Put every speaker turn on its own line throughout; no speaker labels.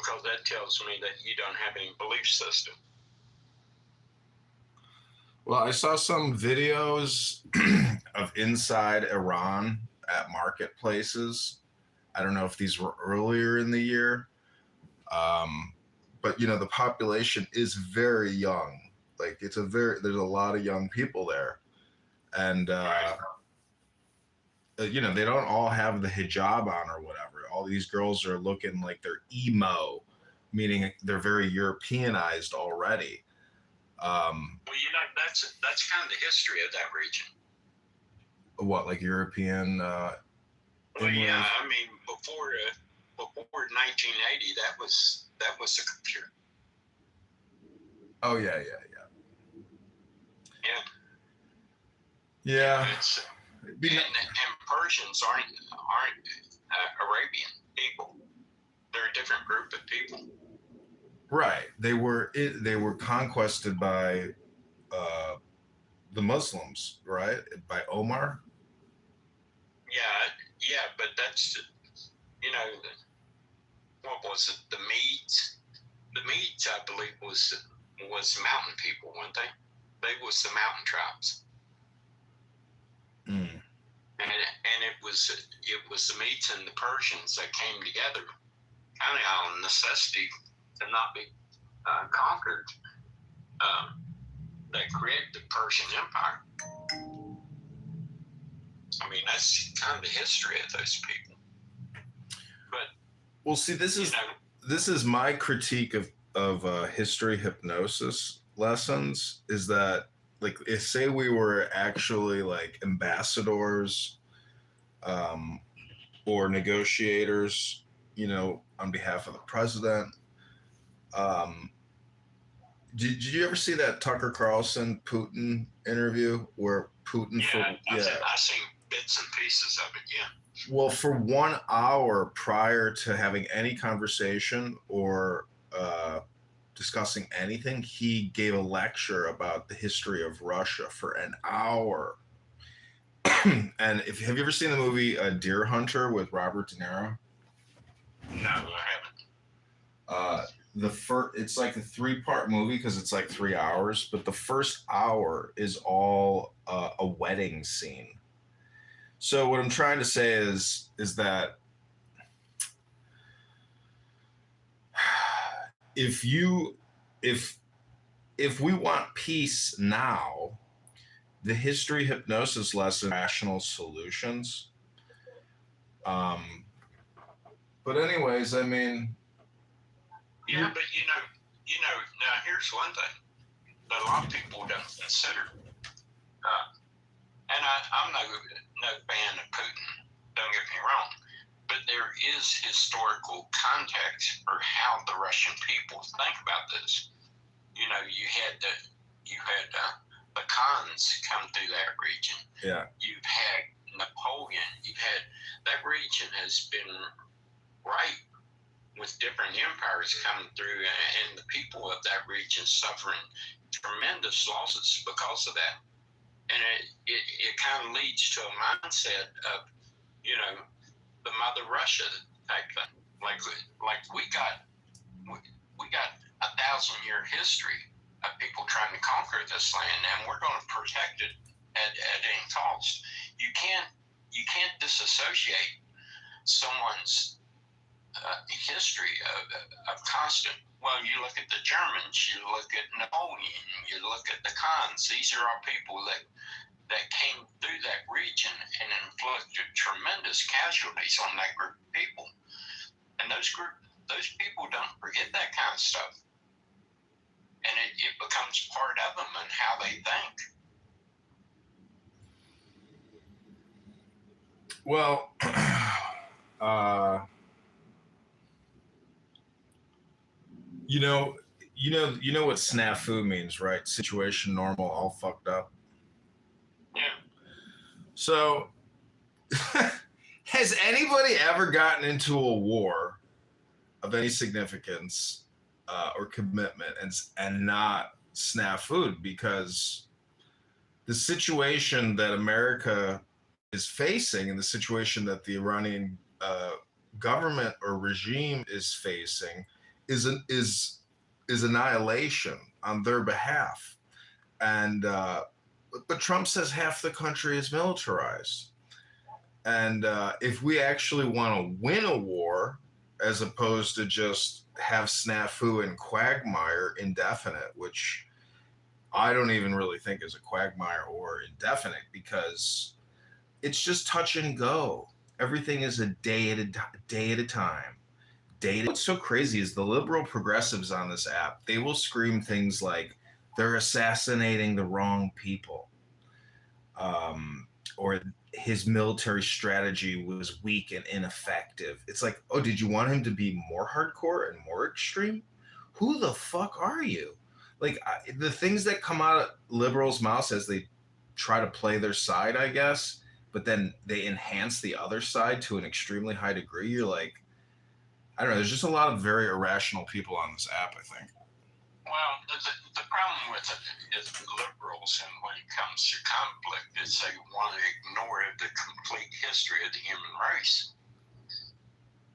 because that tells me that you don't have any belief system.
Well, I saw some videos of inside Iran at marketplaces. I don't know if these were earlier in the year, but the population is very young. Like there's a lot of young people there, and
Right.
they don't all have the hijab on or whatever. All these girls are looking like they're emo, meaning they're very Europeanized already.
Well, that's kind of the history of that region.
What, like European?
Well, yeah, I mean, before 1980, that was the culture.
Oh yeah.
Yeah.
Yeah.
And Persians aren't Arabian people. They're a different group of people.
Right. They were conquested by the Muslims, right? By Omar.
Yeah, but that's what was it? The Medes. The Medes, I believe, was mountain people, weren't they? They was the mountain tribes.
Mm.
And it was the Medes and the Persians that came together, kind of out of necessity to not be conquered, that created the Persian Empire. I mean, that's kind of the history of those people. But
well, see, this is my critique of history hypnosis lessons, is that, like, if say we were actually like ambassadors or negotiators, on behalf of the president. Did you ever see that Tucker Carlson Putin interview where Putin?
I've seen bits and pieces of it. Yeah.
Well, for 1 hour prior to having any conversation or discussing anything, he gave a lecture about the history of Russia for an hour. And have you ever seen the movie Deer Hunter with Robert De Niro?
No, I haven't.
It's like a 3-part movie because it's like 3 hours, but the first hour is all a wedding scene. So what I'm trying to say is that if we want peace now, the history hypnosis lesson, rational solutions. But anyways, I mean.
Yeah, but now here's one thing that a lot of people don't consider. And I'm no fan of Putin, don't get me wrong, but there is historical context for how the Russian people think about this. You had the Khans come through that region.
Yeah.
You've had Napoleon. That region has been ripe with different empires coming through, and the people of that region suffering tremendous losses because of that. And it kind of leads to a mindset of, the Mother Russia type thing. Like we got 1,000-year history of people trying to conquer this land, and we're going to protect it at any cost. You can't disassociate someone's history of constant. Well, you look at the Germans, you look at Napoleon, you look at the Khans. These are all people that came through that region and inflicted tremendous casualties on that group of people. And those people don't forget that kind of stuff. And it becomes part of them and how they think.
Well, you know what snafu means, right? Situation normal, all fucked up.
Yeah.
So, has anybody ever gotten into a war of any significance or commitment and not snafu'd? Because the situation that America is facing and the situation that the Iranian government or regime is facing is annihilation on their behalf. And but Trump says half the country is militarized. And if we actually want to win a war, as opposed to just have snafu and quagmire indefinite, which I don't even really think is a quagmire or indefinite, because it's just touch and go. Everything is a day at a time. What's so crazy is the liberal progressives on this app. They will scream things like they're assassinating the wrong people, or his military strategy was weak and ineffective. It's like, oh, did you want him to be more hardcore and more extreme? Who the fuck are you? Like, the things that come out of liberals' mouths as they try to play their side, I guess, but then they enhance the other side to an extremely high degree. You're like, I don't know. There's just a lot of very irrational people on this app, I think.
Well, the problem with it is liberals, and when it comes to conflict, is they want to ignore the complete history of the human race.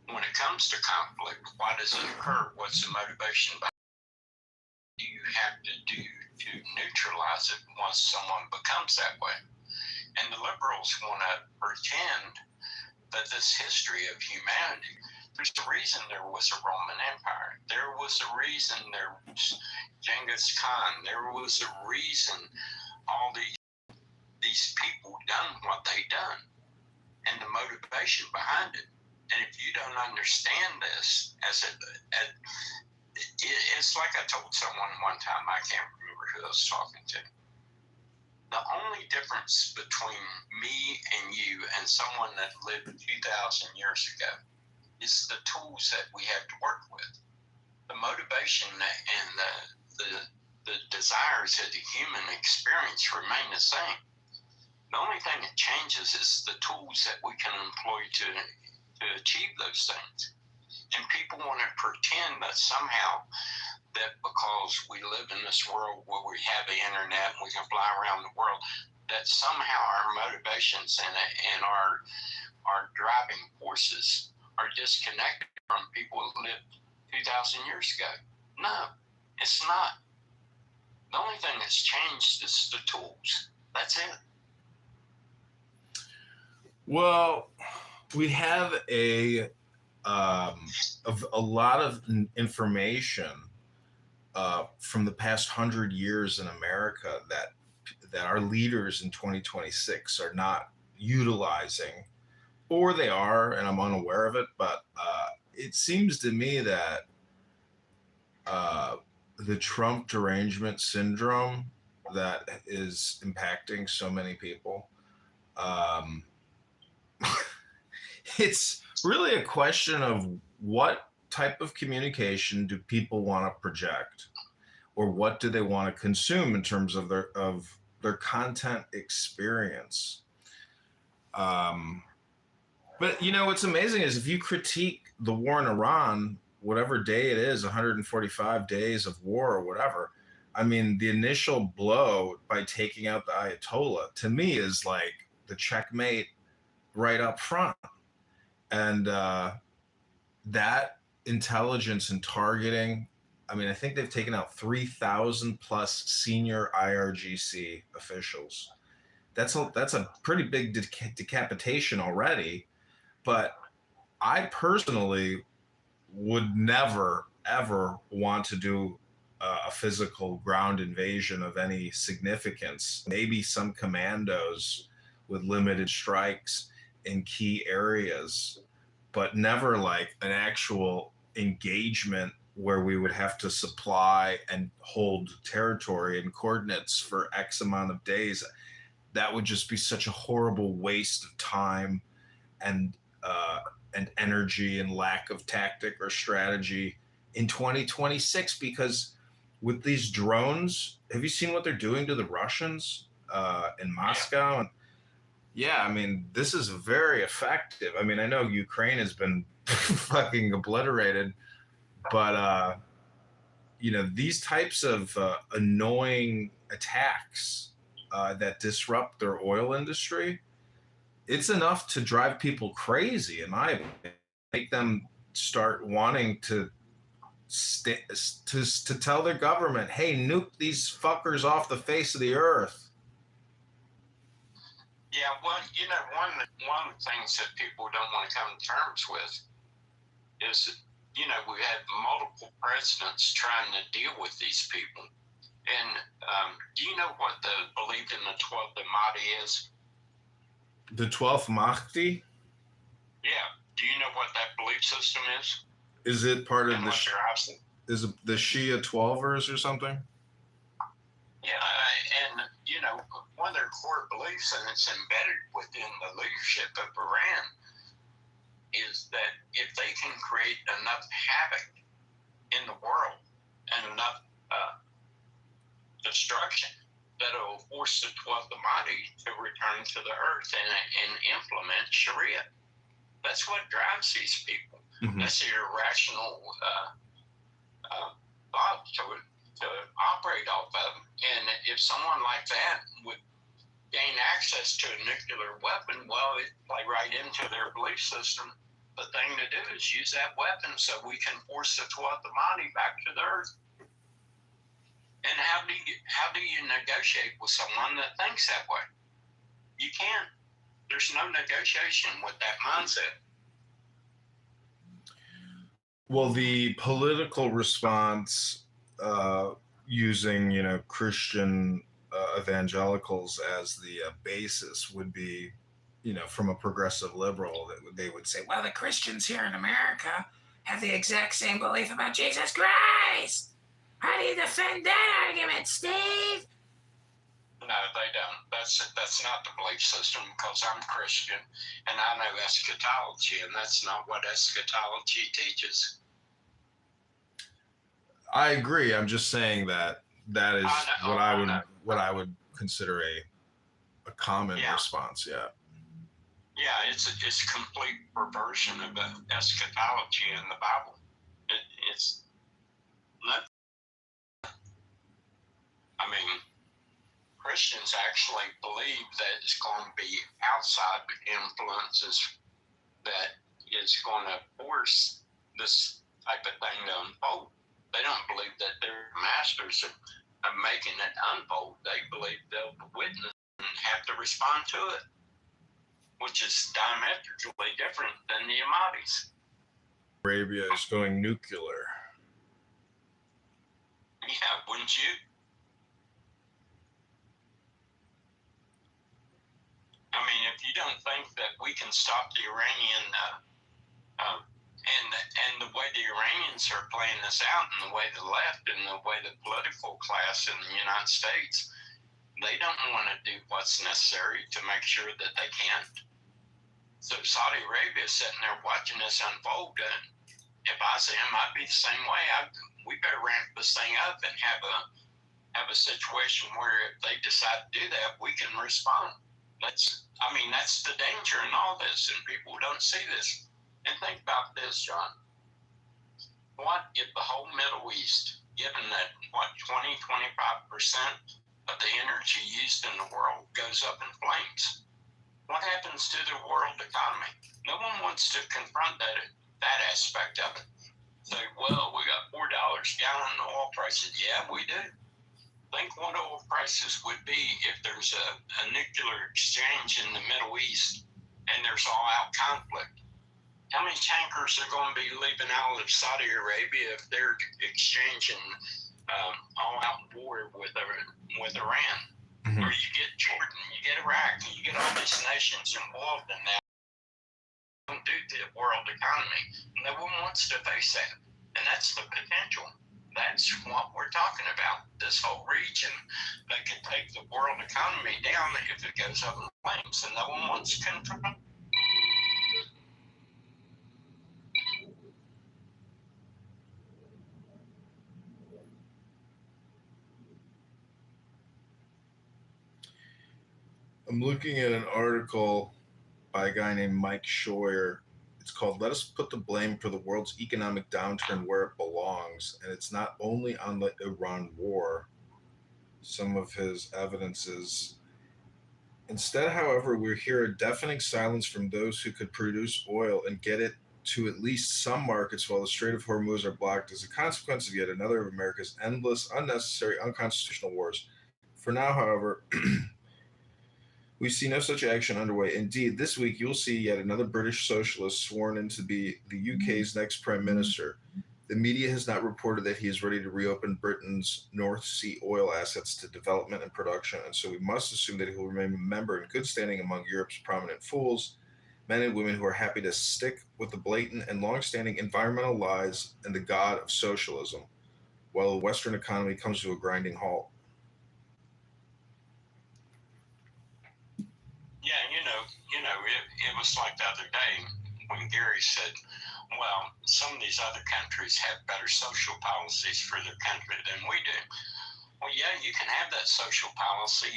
When it comes to conflict, why does it occur? What's the motivation behind it? Do you have to do to neutralize it once someone becomes that way? And the liberals want to pretend that this history of humanity, there's a reason there was a Roman Empire. There was a reason there was Genghis Khan. There was a reason all these people done what they done, and the motivation behind it. And if you don't understand this, it's like I told someone one time, I can't remember who I was talking to. The only difference between me and you and someone that lived 2,000 years ago is the tools that we have to work with. The motivation and the desires of the human experience remain the same. The only thing that changes is the tools that we can employ to achieve those things. And people want to pretend that somehow that because we live in this world where we have the internet and we can fly around the world, that somehow our motivations and our driving forces are disconnected from people who lived 2,000 years ago. No, it's not. The only thing that's changed is the tools. That's it.
Well, we have a lot of information from the past 100 years in America that our leaders in 2026 are not utilizing, or they are, and I'm unaware of it. But it seems to me that the Trump derangement syndrome that is impacting so many people, it's really a question of what type of communication do people want to project, or what do they want to consume in terms of their content experience. But what's amazing is if you critique the war in Iran, whatever day it is, 145 days of war or whatever, I mean, the initial blow by taking out the Ayatollah, to me, is like the checkmate right up front. And that intelligence and targeting, I mean, I think they've taken out 3,000 plus senior IRGC officials. That's a pretty big decapitation already. But I personally would never, ever want to do a physical ground invasion of any significance. Maybe some commandos with limited strikes in key areas, but never like an actual engagement where we would have to supply and hold territory and coordinates for X amount of days. That would just be such a horrible waste of time and energy and lack of tactic or strategy in 2026. Because with these drones, have you seen what they're doing to the Russians in Moscow? And yeah, I mean, this is very effective. I mean, I know Ukraine has been fucking obliterated, but these types of annoying attacks that disrupt their oil industry, it's enough to drive people crazy, in my opinion, make them start wanting to to tell their government, hey, nuke these fuckers off the face of the earth.
Yeah, well, one of the things that people don't want to come to terms with is, we had multiple presidents trying to deal with these people. And do you know what the belief in the 12th Mahdi is?
The 12th Mahdi?
Yeah. Do you know what that belief system is?
Is it part of
is
it the Shia 12ers or something?
Yeah, and one of their core beliefs, and it's embedded within the leadership of Iran, is that if they can create enough havoc in the world and enough destruction, that it will force the 12th Mahdi to return to the earth and implement Sharia. That's what drives these people. Mm-hmm. That's the irrational thought to operate off of. And if someone like that would gain access to a nuclear weapon, well, it play right into their belief system. The thing to do is use that weapon so we can force the 12th Mahdi back to the earth. And how do you negotiate with someone that thinks that way? You can't. There's no negotiation with that mindset.
Well, the political response using, Christian evangelicals as the basis would be, from a progressive liberal, that they would say, well, the Christians here in America have the exact same belief about Jesus Christ. How do you defend that argument, Steve?
No, they don't. That's not the belief system, because I'm Christian and I know eschatology, and that's not what eschatology teaches.
I agree. I'm just saying that is what I would consider a common response. Yeah.
Yeah, it's a complete perversion of eschatology in the Bible. It's not. I mean, Christians actually believe that it's going to be outside influences that is going to force this type of thing to unfold. They don't believe that they're masters of making it unfold. They believe they'll witness and have to respond to it, which is diametrically different than the Ahmadis.
Arabia is going nuclear.
Yeah, wouldn't you? I mean, if you don't think that we can stop the Iranian and the way the Iranians are playing this out, and the way the left and the way the political class in the United States, they don't want to do what's necessary to make sure that they can't. So Saudi Arabia is sitting there watching this unfold. And if I see them, I'd be the same way. We better ramp this thing up and have a situation where if they decide to do that, we can respond. That's the danger in all this, and people don't see this. And think about this, John. What if the whole Middle East, given that 20-25% of the energy used in the world goes up in flames? What happens to the world economy? No one wants to confront that aspect of it. Say, well, we got $4 a gallon in oil prices. Yeah, we do. Think what oil prices would be if there's a nuclear exchange in the Middle East and there's all-out conflict. How many tankers are going to be leaving out of Saudi Arabia if they're exchanging all-out war with Iran? Mm-hmm. Or you get Jordan, you get Iraq, you get all these nations involved in that. Don't do the world economy. No one wants to face that. And that's the potential. That's what we're talking about. This whole region that could take the world economy down if it goes up in flames, and no one wants to confront.
I'm looking at an article by a guy named Mike Scheuer. It's called "Let Us Put the Blame for the World's Economic Downturn Where It Belongs." And it's not only on the Iran war. Some of his evidence is, instead, however, we hear a deafening silence from those who could produce oil and get it to at least some markets while the Strait of Hormuz are blocked as a consequence of yet another of America's endless, unnecessary, unconstitutional wars. For now, however, we see no such action underway. Indeed, this week you'll see yet another British socialist sworn in to be the UK's next Prime Minister. The media has not reported that he is ready to reopen Britain's North Sea oil assets to development and production, and so we must assume that he will remain a member in good standing among Europe's prominent fools, men and women who are happy to stick with the blatant and long-standing environmental lies and the god of socialism, while the Western economy comes to a grinding halt.
Yeah, it was like the other day when Gary said, well, some of these other countries have better social policies for their country than we do. Well, yeah, you can have that social policy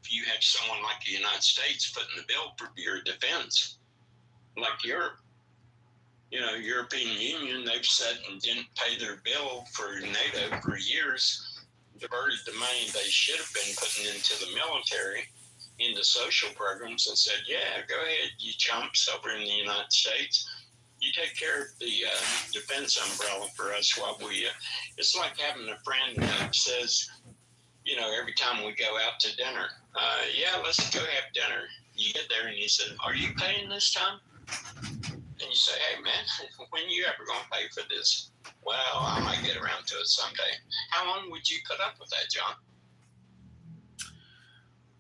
if you have someone like the United States footing the bill for your defense. Like Europe, European Union, they've said and didn't pay their bill for NATO for years, diverted the money they should have been putting into the military into social programs and said, yeah, go ahead, you chumps over in the United States. You take care of the defense umbrella for us while we, it's like having a friend that says, every time we go out to dinner, yeah, let's go have dinner. You get there and you say, are you paying this time? And you say, hey, man, when you ever going to pay for this? Well, I might get around to it someday. How long would you put up with that, John?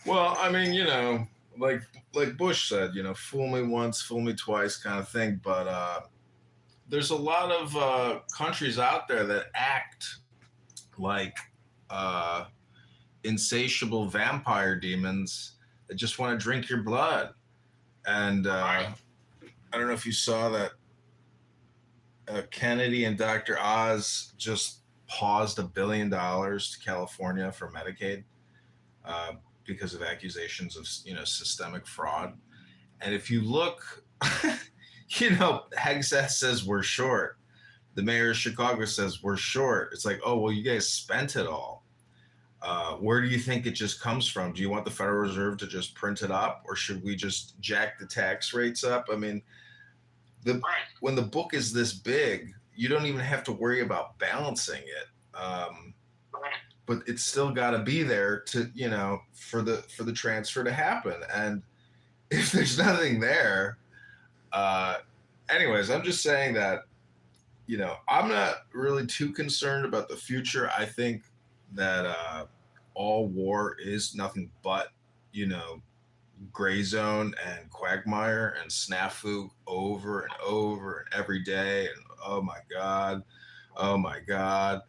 Well, I mean, like Bush said, fool me once, fool me twice kind of thing. But there's a lot of countries out there that act like insatiable vampire demons that just want to drink your blood. And I don't know if you saw that Kennedy and Dr. Oz just paused $1 billion to California for Medicaid. Because of accusations of systemic fraud. And if you look, Hegseth says we're short. The mayor of Chicago says we're short. It's like, oh, well, you guys spent it all. Where do you think it just comes from? Do you want the Federal Reserve to just print it up, or should we just jack the tax rates up? I mean, when the book is this big, you don't even have to worry about balancing it. But it's still got to be there to, for the transfer to happen. And if there's nothing there, anyways, I'm just saying that, I'm not really too concerned about the future. I think that all war is nothing but, gray zone and quagmire and snafu over and over and every day. And oh my God.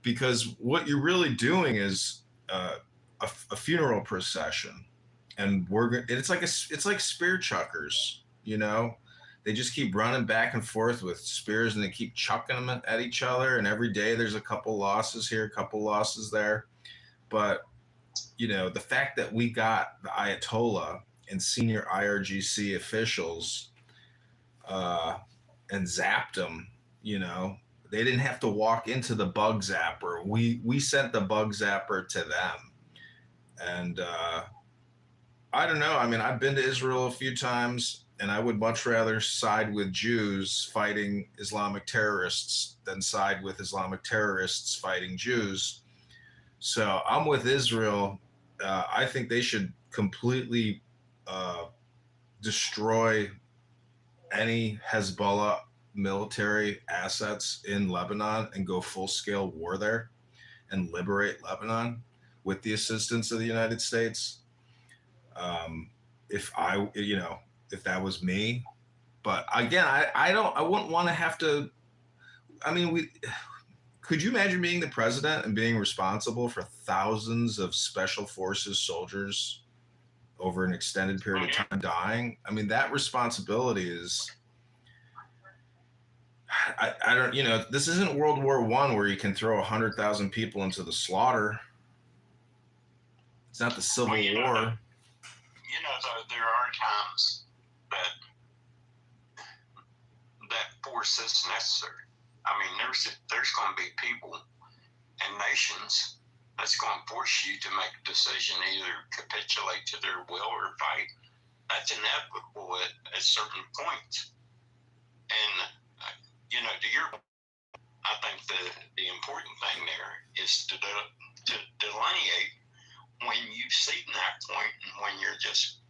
Because what you're really doing is a funeral procession, and it's like spear chuckers. They just keep running back and forth with spears, and they keep chucking them at each other. And every day there's a couple losses here, a couple losses there. But the fact that we got the Ayatollah and senior IRGC officials and zapped them, they didn't have to walk into the bug zapper. We sent the bug zapper to them. And I don't know. I mean, I've been to Israel a few times, and I would much rather side with Jews fighting Islamic terrorists than side with Islamic terrorists fighting Jews. So I'm with Israel. I think they should completely destroy any Hezbollah military assets in Lebanon and go full-scale war there and liberate Lebanon with the assistance of the United States. If that was me, but again, I wouldn't want to have to. I mean, could you imagine being the president and being responsible for thousands of special forces soldiers over an extended period of time dying? I mean, that responsibility is. I don't, this isn't World War I where you can throw 100,000 people into the slaughter. It's not the Civil War.
There are times that force is necessary. I mean, there's going to be people and nations that's going to force you to make a decision, either capitulate to their will or fight. That's inevitable at a certain point. And you know, I think the important thing there is to delineate when you've seen that point and when you're just,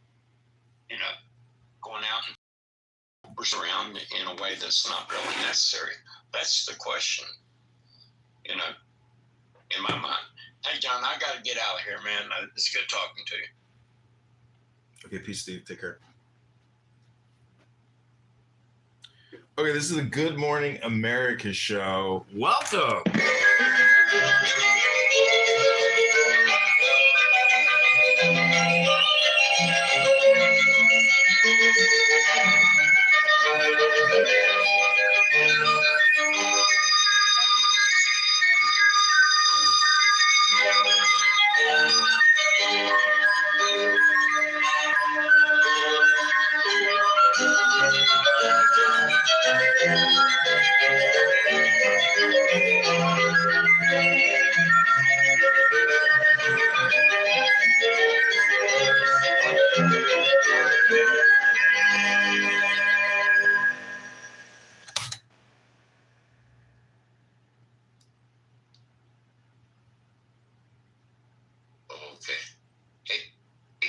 you know, going out and around in a way that's not really necessary. That's the question, you know, in my mind. Hey, John, I got to get out of here, man. It's good talking to you.
Okay, peace, Steve. Take care. Okay, this is the Good Morning America show. Welcome.
Okay. Hey,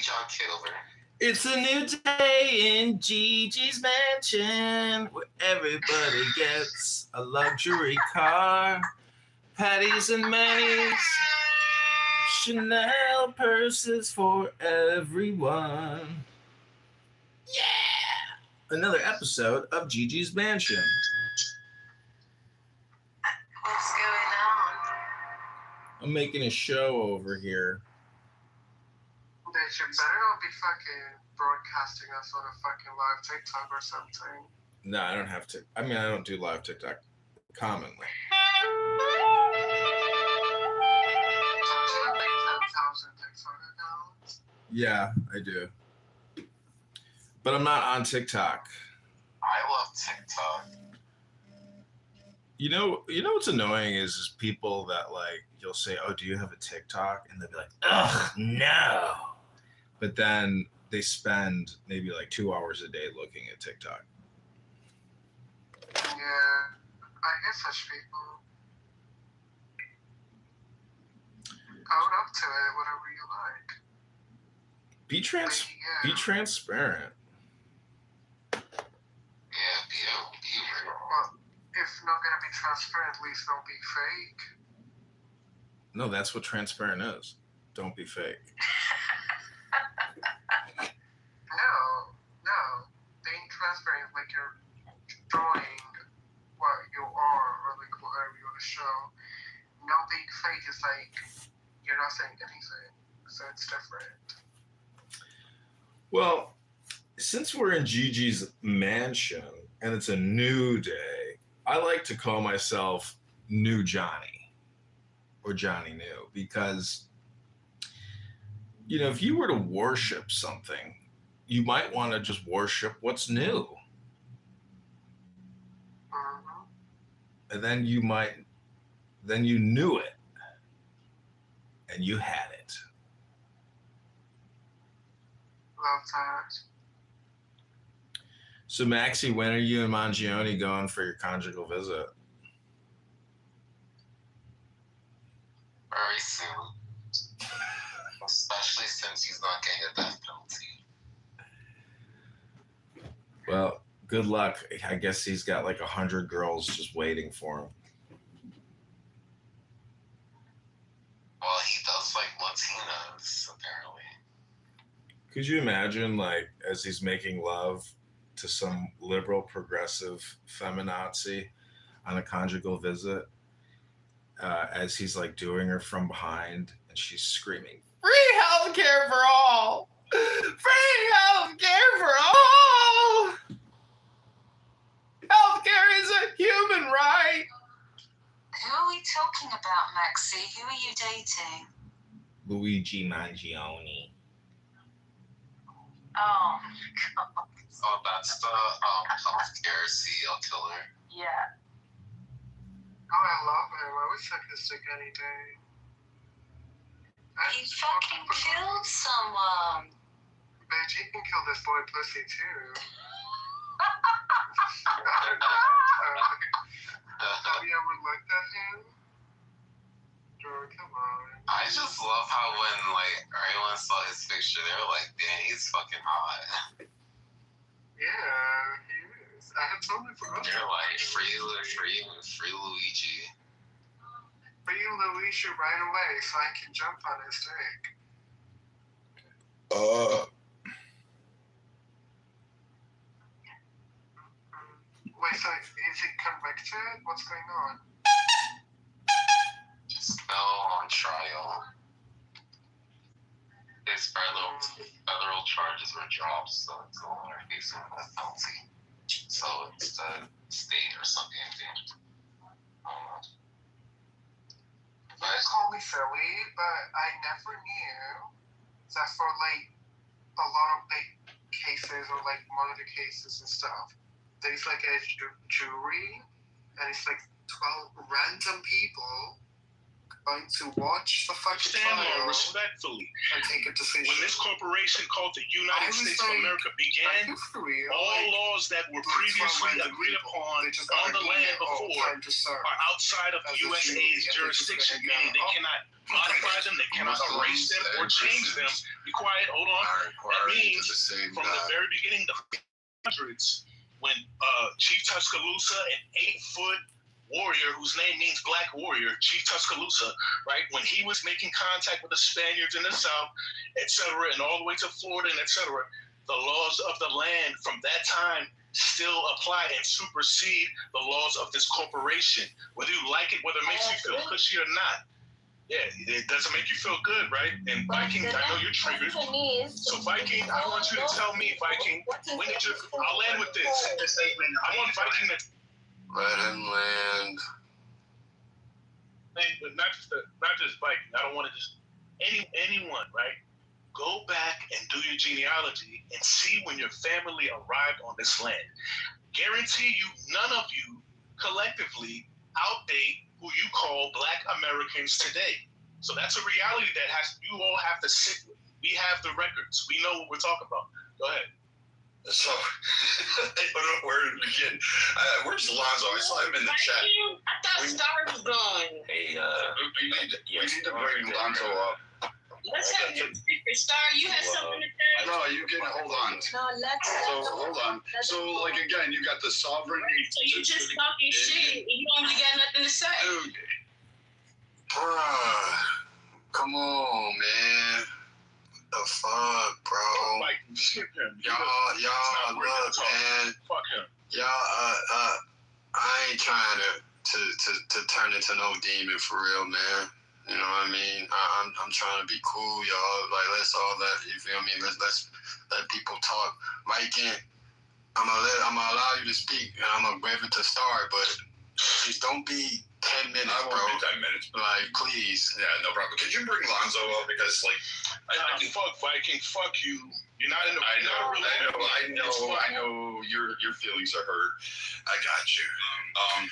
John Kitover.
It's a new day in Gigi's mansion where everybody gets a luxury car, patties and manis, Chanel purses for everyone. Yeah! Another episode of Gigi's Mansion.
What's going on?
I'm making a show over here.
Bitch, you better not be fucking broadcasting us on a fucking live TikTok or something.
No, I don't have to. I mean, I don't do live TikTok commonly.
Don't you have like 10,000 TikTok accounts?
Yeah, I do. But I'm not on TikTok.
I love TikTok.
You know what's annoying is people that like you'll say, "Oh, do you have a TikTok?" and they'll be like, "Ugh, no." But then they spend maybe like 2 hours a day looking at TikTok.
Yeah, I get such people. Own up to it, whatever you like.
Be transparent.
Yeah, be
Well, if not gonna be transparent, at least don't be fake.
No, that's what transparent is. Don't be fake.
No. Being transparent, like you're showing what you are or like whatever you want to show. No being fake is like you're not saying anything, so it's different.
Well, since we're in Gigi's mansion and it's a new day, I like to call myself New Johnny or Johnny New because, you know, if you were to worship something, you might want to just worship what's new.
Mm-hmm.
And then you knew it and you had it.
Love that.
So Maxie, when are you and Mangione going for your conjugal visit?
very soon. Especially since he's not getting a death penalty.
Well, good luck. I guess he's got like 100 girls just waiting for him.
Well, he does like Latinas, apparently.
Could you imagine, like, as he's making love to some liberal, progressive feminazi on a conjugal visit, as he's like doing her from behind and she's screaming, "Free healthcare for all! Free healthcare for all! Healthcare is a human right!"
Who are we talking about, Maxie? Who are you dating?
Luigi Mangione.
Oh, God.
Oh, that's the healthcare serial killer.
Yeah.
Oh, I love him. I wish I could stick any day.
He fucking killed someone.
Bitch, he can kill this boy pussy too. I don't know. Have you ever looked at him? Girl, come on.
I just love how when like everyone saw his picture, they were like, "Damn, he's fucking hot."
Yeah, he is. I had totally forgotten.
They're like, "Free Luigi."
Free Luigi right away so I can jump on his dick. Wait, so is he convicted? What's going on?
Just fell on trial. His federal charges were dropped, so it's no longer facing a penalty. So it's the state or something, I think. I don't know.
You call me silly, but I never knew that for like a lot of like cases or like murder cases and stuff, there's like a jury, and it's like 12 random people going to watch the fucking trial
respectfully.
and take a decision.
When this corporation called the United States of America began, all laws that were previously agreed upon on the land before are outside of the USA's jurisdiction, meaning they cannot modify them, they cannot erase them or change them. Be quiet, hold on. That means from the very beginning, the 100s, when Chief Tuscaloosa, an 8-foot warrior whose name means Black Warrior, Chief Tuscaloosa, right? When he was making contact with the Spaniards in the South, etc., and all the way to Florida, and etc., the laws of the land from that time still apply and supersede the laws of this corporation. Whether you like it, whether it makes you feel cushy or not. Yeah, it doesn't make you feel good, right? And Viking, I know you're triggered. So Viking, I want you to tell me, Viking, when did you, I'll land with this. I want Viking to
Let him land.
But not just Viking. I don't want to just anyone, right? Go back and do your genealogy and see when your family arrived on this land. Guarantee you, none of you collectively outdate who you call Black Americans today. So that's a reality that you all have to sit with. We have the records. We know what we're talking about. Go ahead.
So, I don't know where to begin. Where's Lonzo? I saw him in the chat.
I thought Star was gone.
Hey, we need to bring Lonzo up.
Let's have your speaker. Star, you had something to say?
No, you can hold on.
No, let's.
So, hold on. So, like, again, you got the sovereign.
So you just talking shit and you don't even got nothing to say.
Dude. Bruh. Come on, man. The fuck, bro?
Like, skip him.
Y'all, look, man.
Fuck him.
Y'all, I ain't trying to turn into no demon for real, man. You know what I mean? I'm trying to be cool, y'all. Like, let's all that. You feel me? Let's let people talk. Mike, I'm gonna allow you to speak, and I'm gonna give it to Star, but just don't be 10 minutes,
I won't
bro.
be 10 minutes.
Like, please.
Yeah, no problem. Could you bring Lonzo up? Because, like,
Fuck Viking, fuck you. You're not in the.
I know your feelings are hurt. I got you. I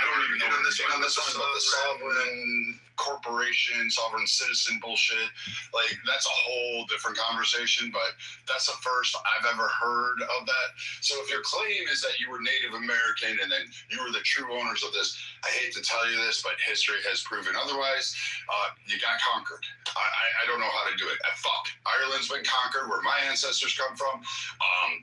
don't even know this one. This one's about the sovereign corporation, sovereign citizen bullshit. Like, that's a whole different conversation, but that's the first I've ever heard of that. So if your claim is that you were Native American and then you were the true owners of this, I hate to tell you this, but history has proven otherwise. You got conquered. I don't know how to do it. Fuck. Ireland's been conquered, where my ancestors come from.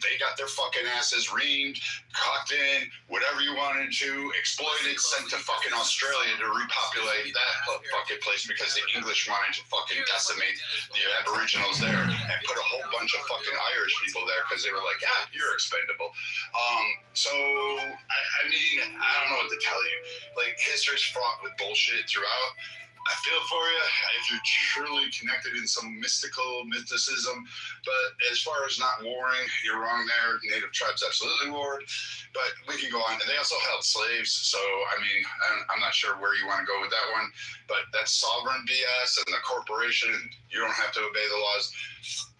They got their fucking asses reamed, cocked in, whatever you wanted to, exploited, sent to fucking Australia to repopulate that fucking place because the English wanted to fucking decimate the Aboriginals there and put a whole bunch of fucking Irish people there because they were like, yeah, you're expendable. So, I mean, I don't know what to tell you. Like, history's fraught with bullshit throughout. I feel for you if you're truly connected in some mysticism. But as far as not warring, you're wrong there. Native tribes absolutely warred. But we can go on. And they also held slaves. So, I mean, I'm not sure where you want to go with that one. But that's sovereign BS and the corporation. You don't have to obey the laws.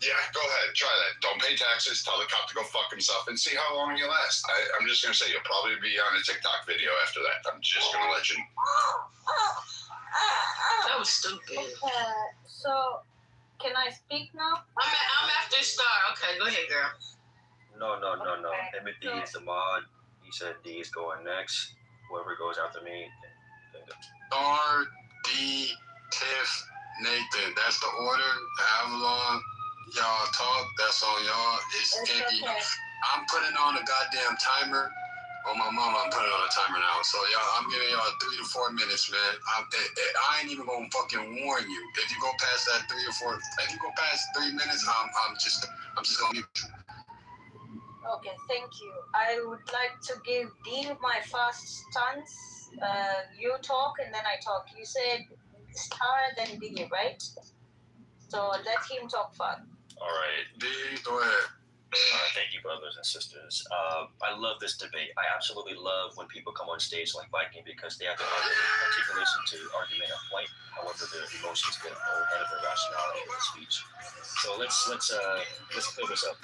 Yeah, go ahead. Try that. Don't pay taxes. Tell the cop to go fuck himself and see how long you last. I'm just going to say you'll probably be on a TikTok video after that. I'm just going to let you know.
That was stupid.
So, can I speak now?
I'm after Star. Okay, go ahead, girl.
No. Emmett D is the mod. He said D is going next. Whoever goes after me can go.
R.D. Tiff, Nathan. That's the order. However long y'all talk, that's on y'all. It's empty. Okay. I'm putting on a goddamn timer. Oh, my mama, I'm putting on a timer now. So, y'all, I'm giving y'all 3 to 4 minutes, man. I ain't even gonna fucking warn you. If you go past that 3 or 4, if you go past 3 minutes, I'm just gonna mute you.
Okay, thank you. I would like to give Dean my first stance. You talk and then I talk. You said Star, then D, right? So let him talk first.
All right.
D, go ahead.
All right, thank you, brothers and sisters. I love this debate. I absolutely love when people come on stage like Viking because they have the articulation to argument a point. However, their emotions get ahead of their rationality of the speech. So let's clear this up.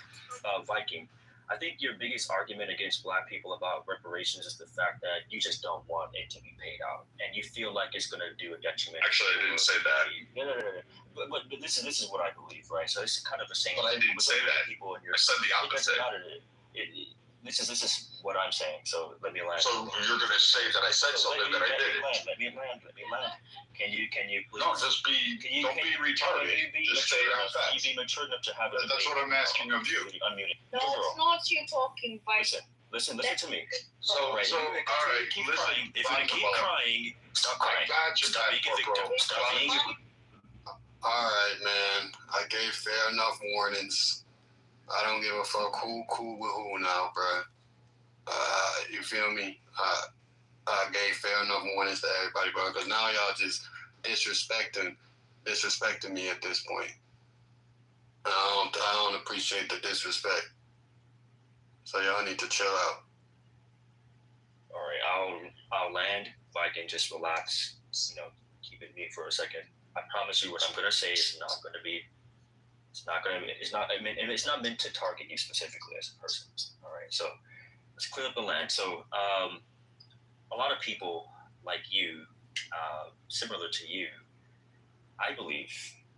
Viking, I think your biggest argument against Black people about reparations is the fact that you just don't want it to be paid out, and you feel like it's going to do a detriment.
Actually, I didn't say that.
No. But this is what I believe, right? So it's kind of the same.
But I didn't say that.
People in your,
I said the opposite.
This is what I'm saying. So let me land.
So you're gonna say that I said something that I didn't.
Let me land. Can you please?
No, just be. Don't be retarded. Just say it out fast.
Can you be mature enough to have it?
That's what I'm asking of you.
Unmuted.
No, it's not you talking, but
Listen to me.
So all right.
Keep crying. If you keep crying, stop crying. Stop being a victim. Stop being.
All right, man. I gave fair enough warnings. I don't give a fuck who cool with who now, bro. You feel me? I gave fair enough warnings to everybody, bro. Because now y'all just disrespecting me at this point. I don't appreciate the disrespect. So y'all need to chill out.
All right, I'll land. If I can just relax, keep it mute for a second. I promise you, what I'm gonna say is not gonna be. It's not meant to target you specifically as a person. All right, so let's clear up the land. So a lot of people like you, similar to you, I believe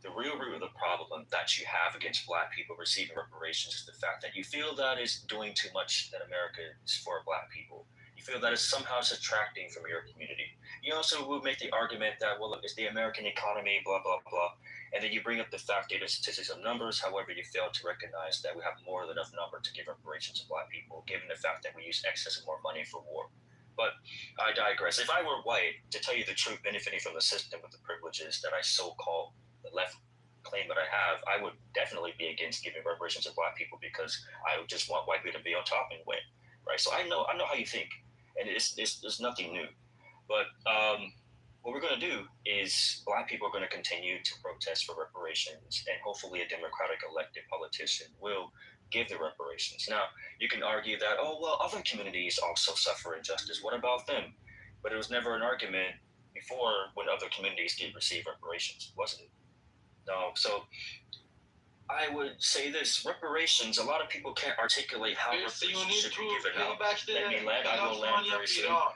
the real root of the problem that you have against Black people receiving reparations is the fact that you feel that is doing too much that America is for Black people. You feel that it's somehow subtracting from your community. You also will make the argument that, well, it's the American economy, blah, blah, blah. And then you bring up the fact data, statistics, and numbers. However, you fail to recognize that we have more than enough number to give reparations to Black people, given the fact that we use excess and more money for war. But I digress. If I were white, to tell you the truth, benefiting from the system with the privileges that I so-called the left claim that I have, I would definitely be against giving reparations to Black people because I would just want white people to be on top and win, right? So I know how you think, and it's nothing new. But what we're going to do is Black people are going to continue to protest for reparations, and hopefully a Democratic elected politician will give the reparations. Now, you can argue that, oh, well, other communities also suffer injustice. What about them? But it was never an argument before when other communities did receive reparations, wasn't it? No. So I would say this, reparations, a lot of people can't articulate how reparations should be given out. Let me land, I will land very soon.
One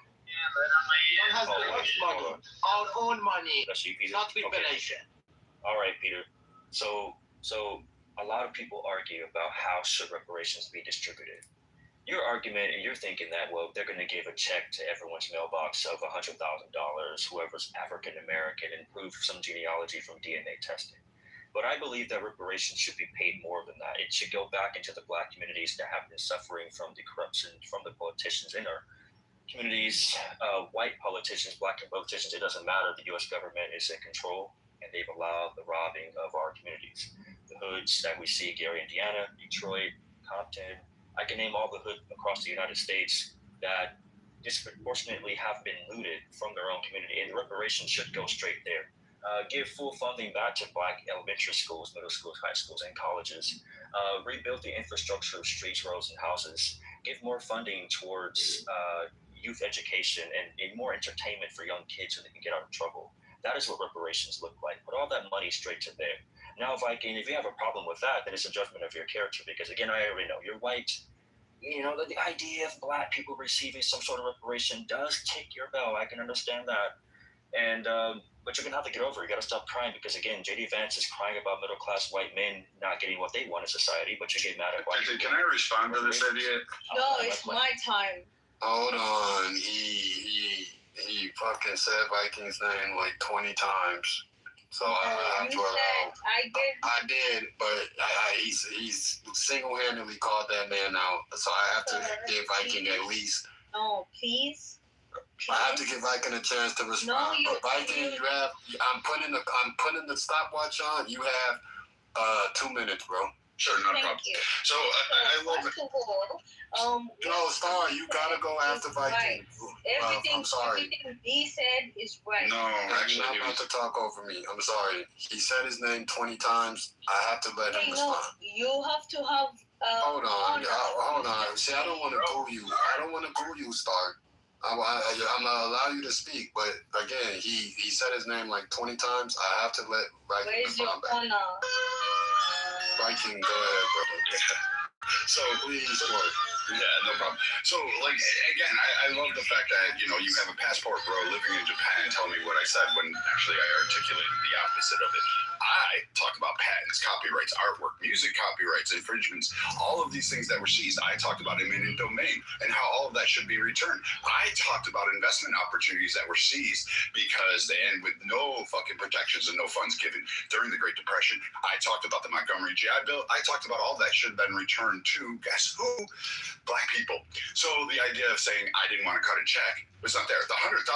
has the worst money, our own money,
That's you, Peter.
not preparation.
All right, Peter. So a lot of people argue about how should reparations be distributed. Your argument, and you're thinking that, well, they're going to give a check to everyone's mailbox of $100,000, whoever's African American, and prove some genealogy from DNA testing. But I believe that reparations should be paid more than that. It should go back into the Black communities that have been suffering from the corruption from the politicians in our communities, white politicians, Black politicians, it doesn't matter. The U.S. government is in control, and they've allowed the robbing of our communities. The hoods that we see, Gary, Indiana, Detroit, Compton, I can name all the hoods across the United States that disproportionately have been looted from their own community, and the reparations should go straight there. Give full funding back to Black elementary schools, middle schools, high schools, and colleges. Rebuild the infrastructure of streets, roads, and houses. Give more funding towards youth education and more entertainment for young kids so they can get out of trouble. That is what reparations look like. Put all that money straight to there. Now, Viking, if you have a problem with that, then it's a judgment of your character because, again, I already know you're white. You know, the idea of Black people receiving some sort of reparation does tick your bell. I can understand that. And but you're gonna have to get over it. You gotta stop crying because again, JD Vance is crying about middle class white men not getting what they want in society, but you get mad at white
Can I respond to this idiot?
No, it's my time.
Hold on. He fucking said Vikings name like 20 times. So I
You said I did.
did, but he's single-handedly called that man out. So I have to give Viking at least.
No, please.
I have to give Viking a chance to respond.
No,
but Viking, you have. I'm putting the stopwatch on. You have 2 minutes, bro.
Sure, no
Thank
problem.
you.
So I love it.
First of all,
No, Star, you gotta go after Viking.
right. Everything,
I'm sorry.
everything he said is right.
No,
You're
actually,
not
he
about
was.
to talk over me. I'm sorry. He said his name 20 times. I have to let him
Hey, no,
respond.
you have to have.
Hold on.
honor.
Hold on. See, I don't want to goo you. I don't want to goo you, Star. I'm gonna allow you to speak, but again, he said his name like 20 times. I have to let Viking
Where's your
respond back.
honor?
Viking, go ahead, brother.
So
Please, boy.
yeah, no problem. So like again, I love the fact that you have a passport bro living in Japan and telling me what I said when actually I articulated the opposite of it. I talk about patents, copyrights, artwork, music copyrights, infringements, all of these things that were seized. I talked about eminent domain and how all of that should be returned. I talked about investment opportunities that were seized because they end with no fucking protections and no funds given during the Great Depression. I talked about the Montgomery GI Bill. I talked about all that should have been returned to, guess who? Black people. So the idea of saying I didn't want to cut a check was not there. The $100,000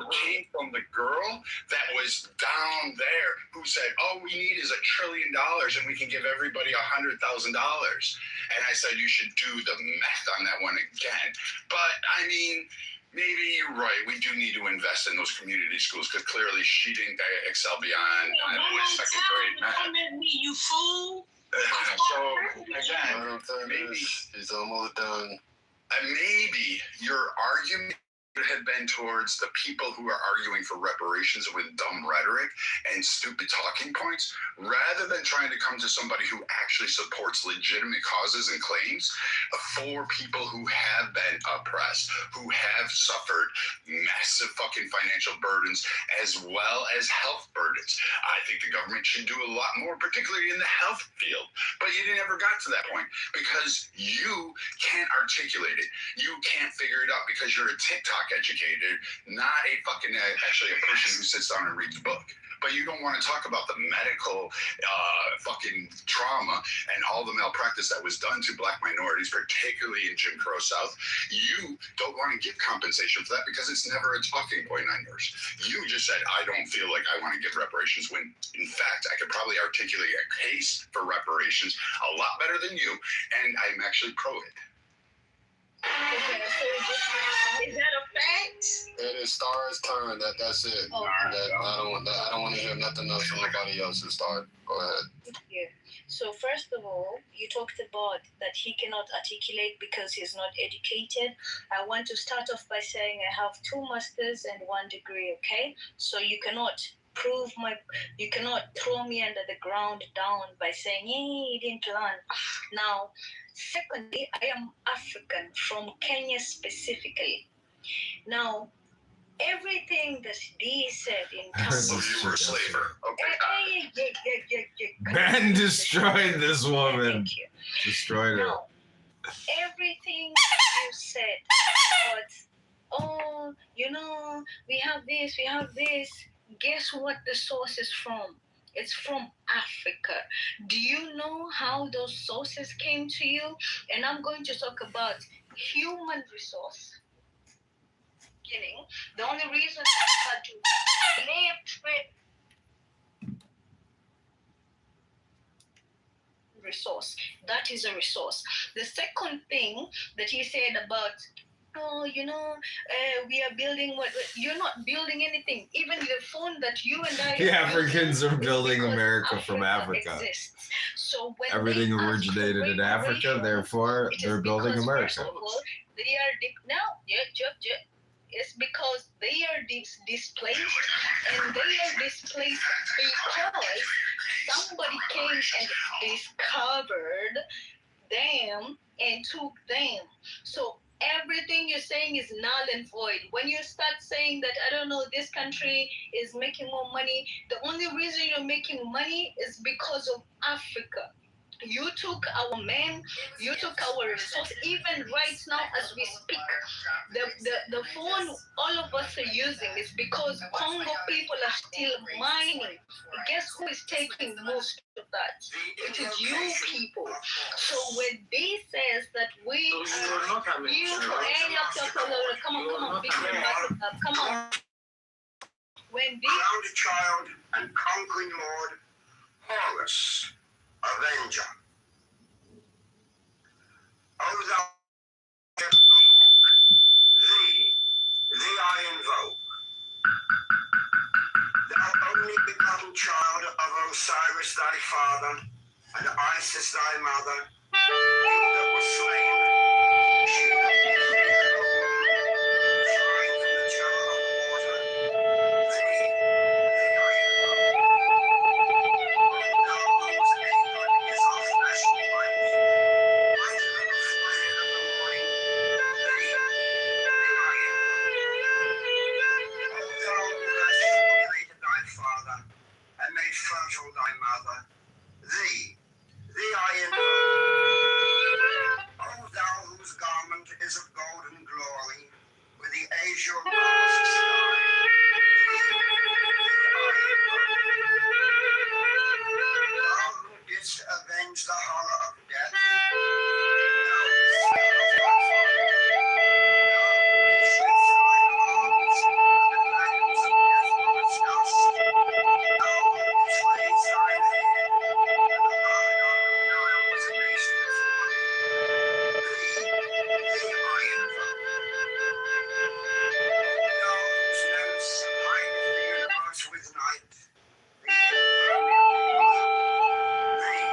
came from the girl that was down there who said, all we need is $1 trillion and we can give everybody $100,000. And I said, you should do the math on that one again. But I mean, maybe you're right. We do need to invest in those community schools because clearly she didn't excel beyond second grade math.
Me, you fool.
So again, maybe
He's almost done.
maybe your argument had been towards the people who are arguing for reparations with dumb rhetoric and stupid talking points, rather than trying to come to somebody who actually supports legitimate causes and claims for people who have been oppressed, who have suffered massive fucking financial burdens as well as health burdens. I think the government should do a lot more, particularly in the health field. But you never got to that point because you can't articulate it. You can't figure it out because you're a TikTok educated, not a fucking actually a person who sits down and reads a book. But you don't want to talk about the medical fucking trauma and all the malpractice that was done to black minorities, particularly in Jim Crow South. You don't want to give compensation for that because it's never a talking point on yours. You just said, I don't feel like I want to give reparations, when in fact I could probably articulate a case for reparations a lot better than you, and I'm actually pro it.
Okay, so is that a fact?
It is Star's turn. That's it.
Okay.
I don't want to hear nothing else from nobody else's Star. Go ahead.
Yeah. So first of all, you talked about that he cannot articulate because he's not educated. I want to start off by saying I have 2 masters and 1 degree. Okay, so you cannot throw me under the ground down by saying, hey, you didn't learn. Now, secondly, I am African from Kenya specifically. Now, everything that D said in terms
So you were a slaver. Okay.
Ben destroyed this woman.
Thank you.
Destroyed her.
Now, everything you said about, we have this. Guess what the source is from? It's from Africa. Do you know how those sources came to you? And I'm going to talk about human resource. The only reason I had to resource. That is a resource. The second thing that he said about, we are building what? You're not building anything. Even the phone that you and I.
The Africans are building America from Africa.
Exists. So when
everything originated in Africa, therefore they're building America.
They are it's because they are displaced, and they are displaced because somebody came and discovered them and took them. So everything you said saying is null and void. When you start saying that, I don't know, this country is making more money, the only reason you're making money is because of Africa. You took our men, you took our resource. Even right now, as we speak, the phone all of us are using is because Congo people are still mining. Guess who is taking most of that? It is you people. So when they says that come on. When they
crowned child and conquering lord, Horus, avenger. O thou thee I invoke. Thou only begotten child of Osiris thy father, and Isis thy mother, you that was slain, she that was reared alone, flying from the terror of the water, thee I invoke. O thou whose aeon is our flesh and light, lighter than the forehead of the morning, thee I invoke. O thou who hast formulated thy father, and made fertile thy mother, thee I invoke. O thou whose garment is of golden glory, with the azure bars of sky, thee I invoke. Thou who didst avenge the horror of death, thou who sleepest thy father, thou who didst lift thine arms, and the dragons of death from its dust, thou who didst raise thine head, and the Maradoc of Nile was amazed before thee, thee I invoke. O thou whose nose hideth the universe with night, the impermeable blue, thee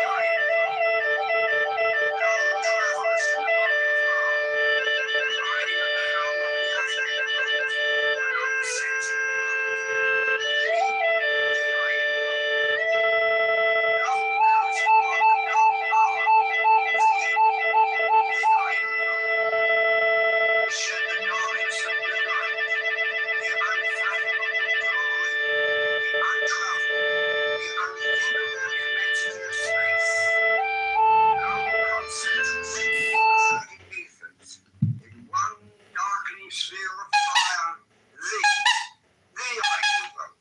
I invoke. Thou who travellest in the boat of Ra, riding at the helm of the athletic boat, and on the sentinel boat, thee I invoke. Thou who knowest upon the dark power, thee I invoke. Who shed the knowledge of blue light, the unfathomable glory, the untraveled, the unthinkable immensity of space. Thou who concentrates all the 30 ethers in one darkening sphere of fire, thee I invoke.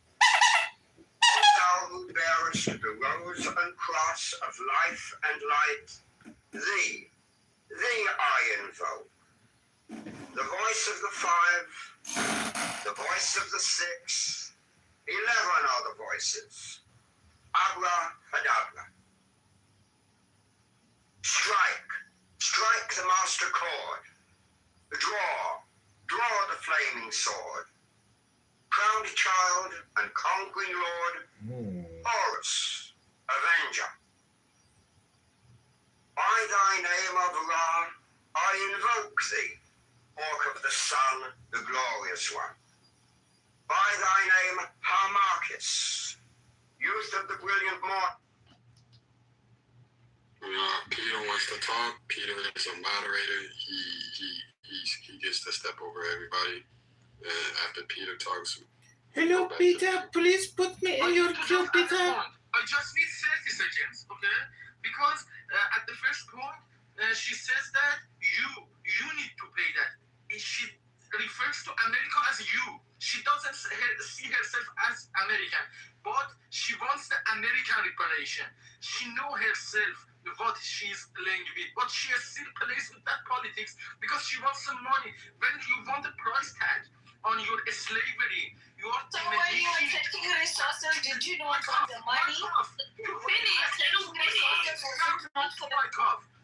O thou who bearest the rose and cross of life and light, thee I invoke. The voice of the 5, the voice of the 6, 11 are the voices. Abracadabra. Strike the master chord. Draw the flaming sword. Crowned child and conquering lord, Horus, avenger. By thy name of Ra, I invoke thee, Orc of the sun, the glorious one. By thy name, Harmachis, youth of the brilliant morn.
Peter wants to talk. Peter is a moderator. He gets to step over everybody. And after Peter talks,
hello, Peter. Please put me in your queue, Peter.
I just need 30 seconds, okay? Because at the first point, she says that you need to pay that. She refers to America as you. She doesn't see herself as American, but she wants the American reparation. She knows herself what she's playing with, but she is still plays with that politics because she wants some money. When you want a price tag on your slavery, you are
so when you were taking resources, did you not want the money?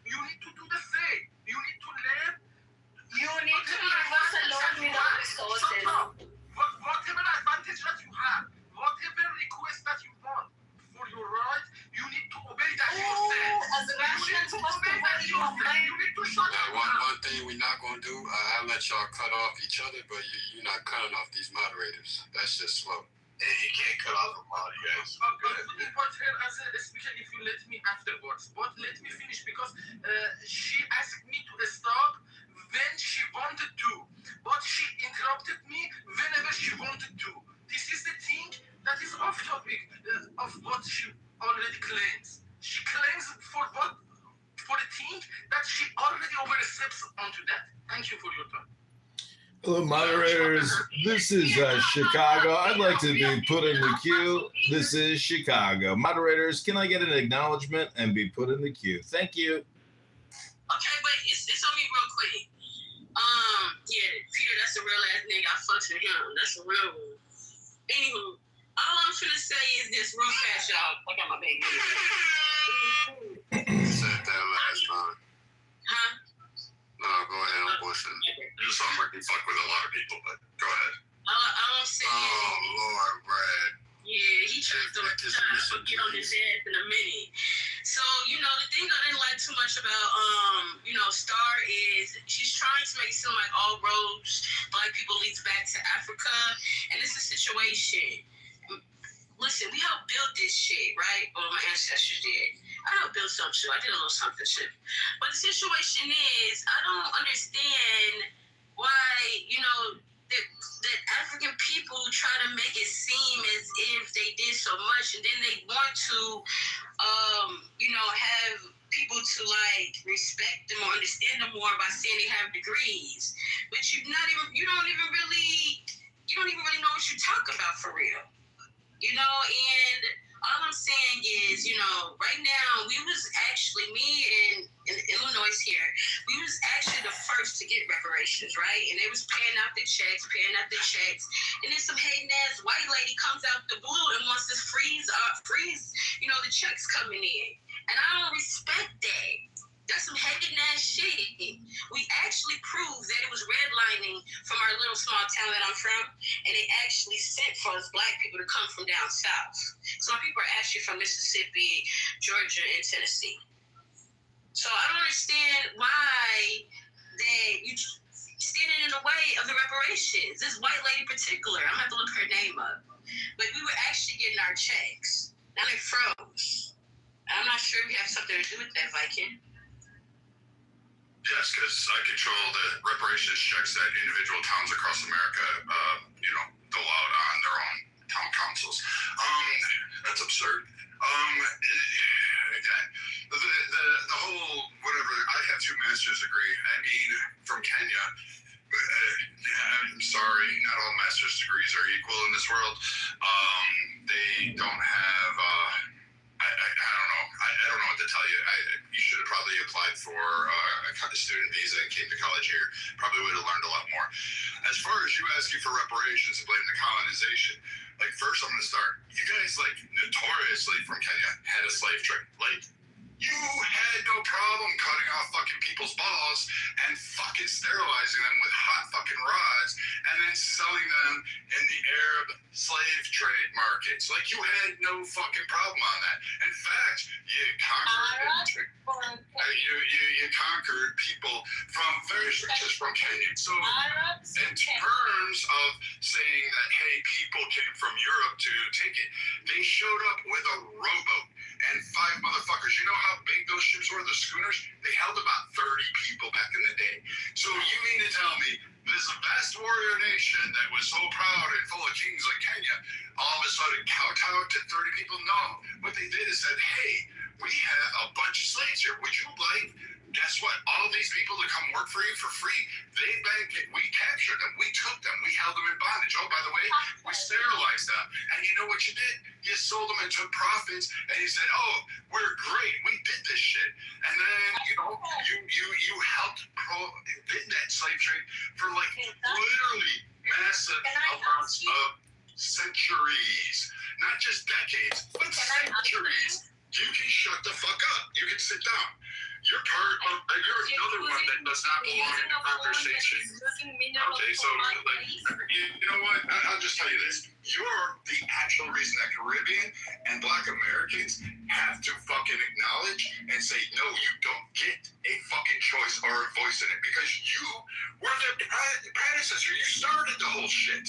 You need to do the same. You need to live.
You need to leave us alone without resources.
Whatever advantage that you have, whatever request that you want for your right, you need to obey that yourself.
As a Russian, supposed to obey your mind.
You need to shut up.
one thing we're not going to do, I'll let y'all cut off each other, but you're not cutting off these moderators. That's just slow.
And you can't cut off a moderators.
I'm going to put her as a speaker if you let me afterwards. But let me finish because she asked me to stop when she wanted to, but she interrupted me whenever she wanted to. This is the thing that is off topic of what she already claims. She claims for the thing that she already oversteps onto that. Thank you for your time.
Hello, moderators. This is Chicago. I'd like to be put in the queue. This is Chicago. Moderators, can I get an acknowledgement and be put in the queue? Thank you.
Okay, but it's on me real quick. Yeah, Peter, that's a real ass nigga. I fucks with him. That's a real one. Anywho, all I'm finna say is this real fast, y'all. I got my baby.
Said that last time.
Huh?
No, go ahead. I'm bullshitting.
You sound like you fuck with a lot of people, but go ahead.
All I'm saying.
Oh, Lord, Brad.
Yeah, he tried to get on his ass in a minute. So, the thing I didn't like too much about, Star is she's trying to make it seem like all roads, Black people leads back to Africa. And it's a situation. Listen, we helped build this shit, right? Well, my ancestors did. I helped build some shit. I did a little something shit. But the situation is, I don't understand why, that African people try to make it seem as if they did so much, and then they want to, have people to respect them or understand them more by saying they have degrees, but you don't even really know what you're talking about for real, and all I'm saying is, right now, we was actually, me and Illinois here, we was actually the first to get reparations, right? And they was paying out the checks, and then some hating ass white lady comes out the blue and wants to freeze, the checks coming in. And I don't respect that. That's some hating ass shit. We actually proved that it was redlining from our little small town that I'm from, and they actually sent for us Black people to come from down south. Some people are actually from Mississippi, Georgia, and Tennessee. So I don't understand why that you standing in the way of the reparations. This white lady in particular, I'm gonna have to look her name up. But we were actually getting our checks. Now they froze. I'm not sure we have something to do with that, Viking.
Yes, because I control the reparations checks that individual towns across America, dole out on their own town councils. That's absurd. Again, the whole whatever. I have 2 master's degree. From Kenya. I'm sorry, not all master's degrees are equal in this world. They don't have. I don't know. I don't know what to tell you. You should have probably applied for a student visa and came to college here. Probably would have learned a lot more. As far as you asking for reparations and blame the colonization, first I'm going to start. You guys, notoriously from Kenya had a slave trade. You had no problem cutting off fucking people's balls and fucking sterilizing them with hot fucking rods and then selling them in the Arab slave trade markets. You had no fucking problem on that. In fact, you conquered you conquered people from just from Kenya. So in terms of saying that, hey, people came from Europe to take it, they showed up with a rowboat and 5 motherfuckers. You know how big those ships were, the schooners? They held about 30 people back in the day. So you mean to tell me this vast warrior nation that was so proud and full of kings like Kenya all of a sudden kowtowed to 30 people? No. What they did is said, hey, we have a bunch of slaves here. Would you like, guess what? All these people to come work for you for free, we captured them. We took them. We held them in bondage. Oh, by the way, we sterilized them. And you know what you did? You sold them and took profits. And you said, oh, we're great. We did this shit. And then, you helped did that slave trade for literally massive amounts of centuries. Not just decades, but centuries. You can shut the fuck up. You can sit down. You're another one that does not belong in the conversation. Okay, so you know what? I'll just tell you this. You're the actual reason that Caribbean and Black Americans have to fucking acknowledge and say, no, you don't get a fucking choice or a voice in it because you were the predecessor. You started the whole shit.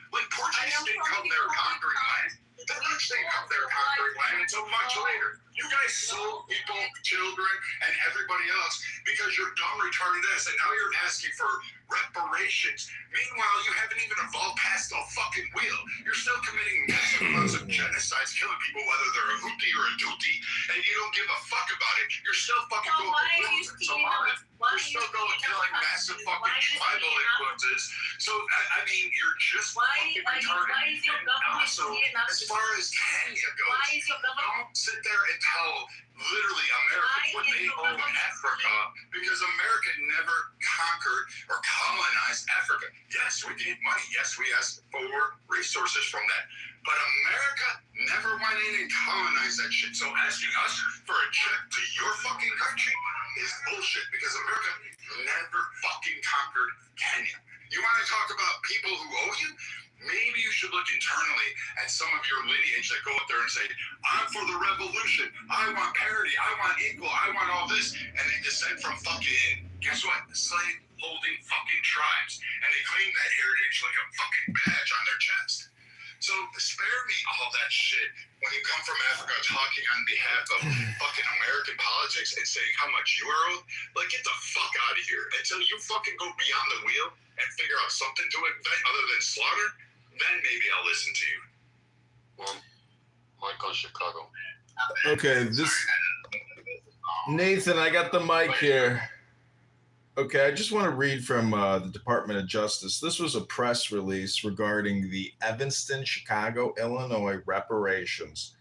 Portuguese didn't come there conquering land. The Dutch didn't come there conquering land until much later. You guys sold people, children, and everybody else because you're dumb, retarded ass, and now you're asking for reparations. Meanwhile, you haven't even evolved past the fucking wheel. You're still committing massive amounts of genocides, killing people, whether they're a Houthi or a Tutsi, and you don't give a fuck about it. You're still fucking going for wars in Somalia. You're still going killing massive fucking tribal influences. So, I mean, you're just fucking retarded. And also, as far as Kenya goes, don't sit there and tell literally Americans what they own Africa, because America never conquered or colonized Africa. Yes, we gave money. Yes, we asked for resources from that. But America never went in and colonized that shit. So asking us for a check to your fucking country is bullshit, because America never fucking conquered Kenya. You want to talk about people who owe you? Maybe you should look internally at some of your lineage that go up there and say, I'm for the revolution, I want parity, I want equal, I want all this, and they descend from fucking, guess what? Slave-holding fucking tribes. And they claim that heritage like a fucking badge on their chest. So spare me all that shit when you come from Africa talking on behalf of fucking American politics and saying how much you are owed. Like, get the fuck out of here. Until you fucking go beyond the wheel and figure out something to it other than slaughter, then maybe I'll listen to you.
Well, Michael Chicago.
Okay, this Nathan, I got the mic here. Okay, I just want to read from the Department of Justice. This was a press release regarding the Evanston, Chicago, Illinois reparations.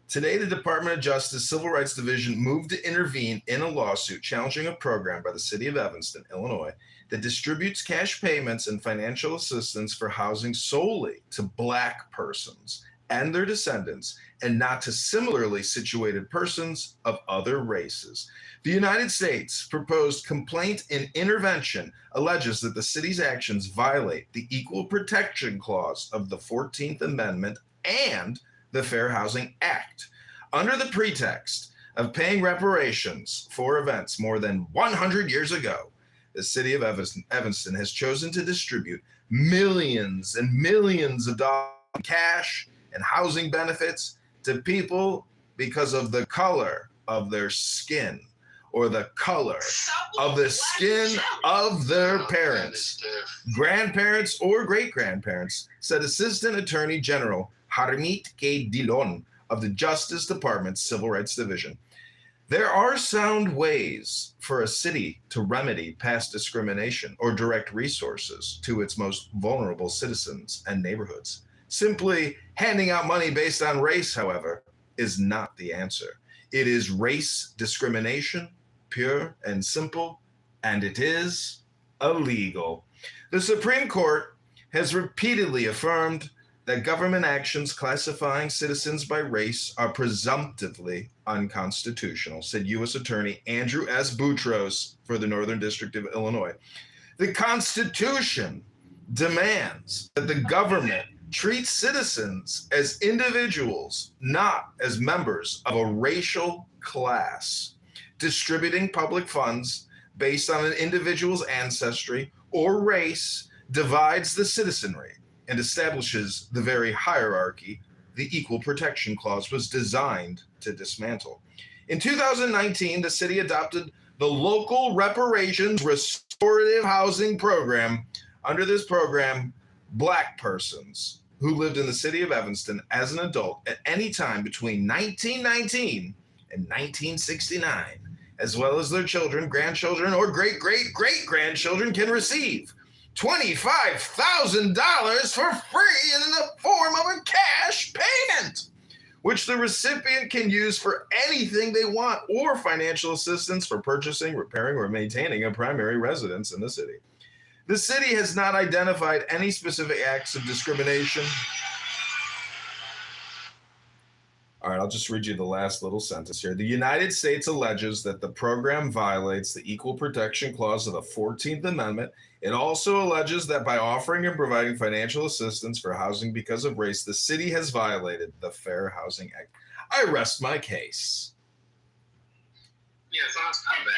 Today, the Department of Justice Civil Rights Division moved to intervene in a lawsuit challenging a program by the city of Evanston, Illinois, that distributes cash payments and financial assistance for housing solely to Black persons and their descendants, and not to similarly situated persons of other races. The United States proposed complaint in intervention alleges that the city's actions violate the Equal Protection Clause of the 14th Amendment and the Fair Housing Act, under the pretext of paying reparations for events more than 100 years ago. The city of Evanston has chosen to distribute millions and millions of dollars in cash and housing benefits to people because of the color of their skin or the color of the skin of their parents, grandparents, or great-grandparents, said Assistant Attorney General Harmeet K. Dillon of the Justice Department's Civil Rights Division. There are sound ways for a city to remedy past discrimination or direct resources to its most vulnerable citizens and neighborhoods. Simply handing out money based on race, however, is not the answer. It is race discrimination, pure and simple, and it is illegal. The Supreme Court has repeatedly affirmed that government actions classifying citizens by race are presumptively unconstitutional, said U.S. Attorney Andrew S. Boutros for the Northern District of Illinois. The Constitution demands that the government treat citizens as individuals, not as members of a racial class. Distributing public funds based on an individual's ancestry or race divides the citizenry and establishes the very hierarchy the Equal Protection Clause was designed to dismantle. In 2019, the city adopted the Local Reparations Restorative Housing Program. Under this program, Black persons who lived in the city of Evanston as an adult at any time between 1919 and 1969, as well as their children, grandchildren, or great-great-great-grandchildren, can receive $25,000 for free in the form of a cash payment, which the recipient can use for anything they want, or financial assistance for purchasing, repairing, or maintaining a primary residence in the city. The city has not identified any specific acts of discrimination. All right, I'll just read you the last little sentence here. The United States alleges that the program violates the Equal Protection Clause of the 14th Amendment. It also alleges that by offering and providing financial assistance for housing because of race, the city has violated the Fair Housing Act. I rest my case.
Yeah, so it's not bad.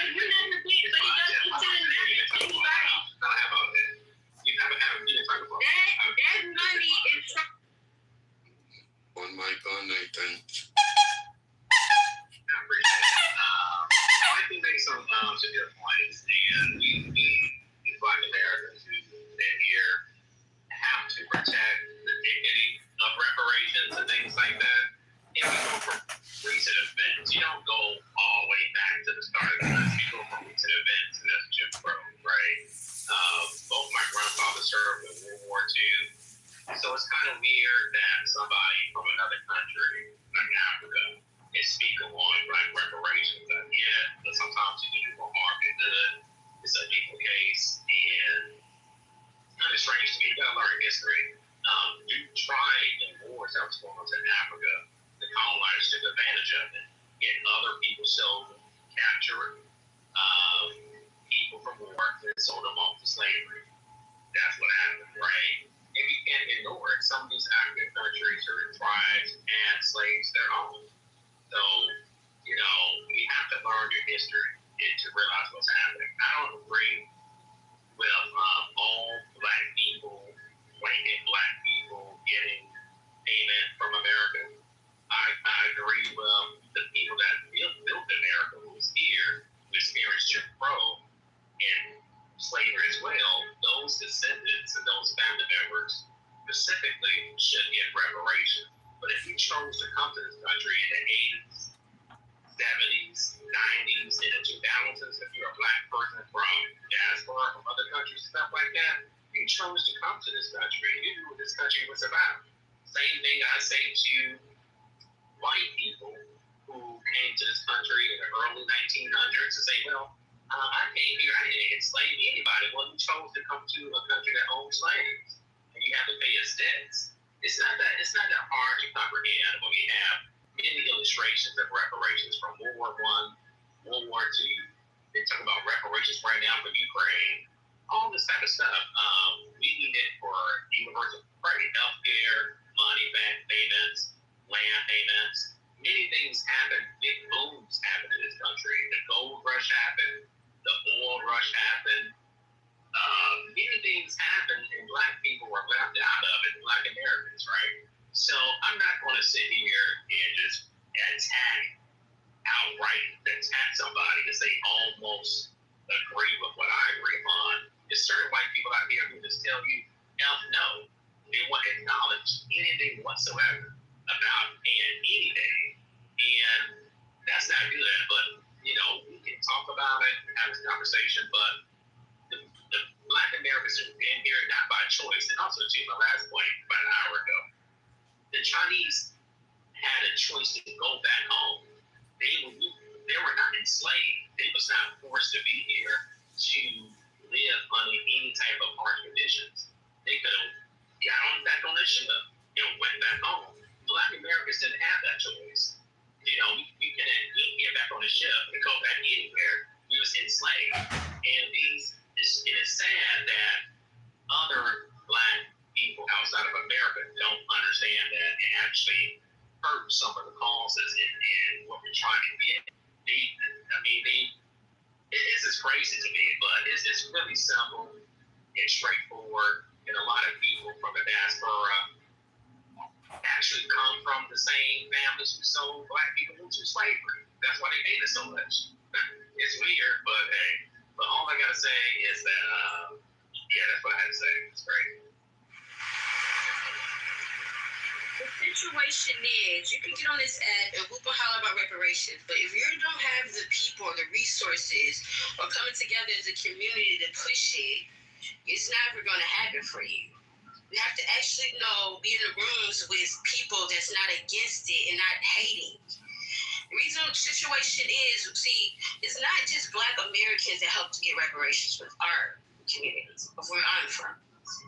That money is
One mic on, Nathan.
So it's kind of weird that somebody from another country, like Africa, is speaking on like reparations. Yeah, but sometimes you can do more harm than good. It's an equal case, and it's kind of strange to me. You gotta learn history. You tried in wars that was going on in Africa. The colonizers took advantage of it, getting other people sold, captured people from war, and sold them off to slavery. That's what happened, right? And we can't ignore it. Some of these African countries or tribes had slaves their own. So, we have to learn your history to realize what's happening. I don't agree with all black people, blanket black people getting payment from America. I agree with the people that built America, who was here, who experienced Jim Crow and slavery as well. Those descendants and those family members specifically should get reparations. But if you chose to come to this country in the 80s, 70s, 90s, and the 2000s, if you're a black person from diaspora, from other countries, stuff like that, you chose to come to this country. You knew what this country was about. Same thing I say to white people who came to this country in the early 1900s and say, well, I came here, I didn't enslave anybody. Well, you chose to come to a country that owned slaves, and you have to pay its debts. It's not that hard to comprehend when we have many illustrations of reparations from World War I, World War II. They talk about reparations right now for Ukraine. All this type of stuff. We need it for universal health care, money back payments, land payments. Many things happen. Big booms happen in this country. The gold rush happened. The oil rush happened. Many things happen, and black people were left out of it. Black Americans, right? So I'm not going to sit here and just attack somebody because they almost agree with what I agree on. There's certain white people out here who just tell you, no, they want to acknowledge anything whatsoever about paying anything, and that's not good. But we can talk about it and have this conversation, but the black Americans have been here not by choice. And also, to my last point about an hour ago, the Chinese had a choice to go back home. They were not enslaved. They was not forced to be here to live under any type of hard conditions. They could have got back on the ship and went back home. Black Americans didn't have that choice. We couldn't get back on the ship and go back anywhere. We was enslaved. And it's sad that other black people outside of America don't understand that and actually hurt some of the causes and what we're trying to get. It's just crazy to me, but it's really simple and straightforward. And a lot of people from the diaspora actually come from the same families who sold black people into slavery. That's why they hate us so much. It's weird, but hey. But all I gotta say is that, that's what I had to say. It's great.
The situation is, you can get on this ad and whoop and holler about reparations, but if you don't have the people or the resources or coming together as a community to push it, it's never going to happen for you. We have to actually be in the rooms with people that's not against it and not hating. The reason the situation is, it's not just black Americans that help to get reparations with our communities, of where I'm from.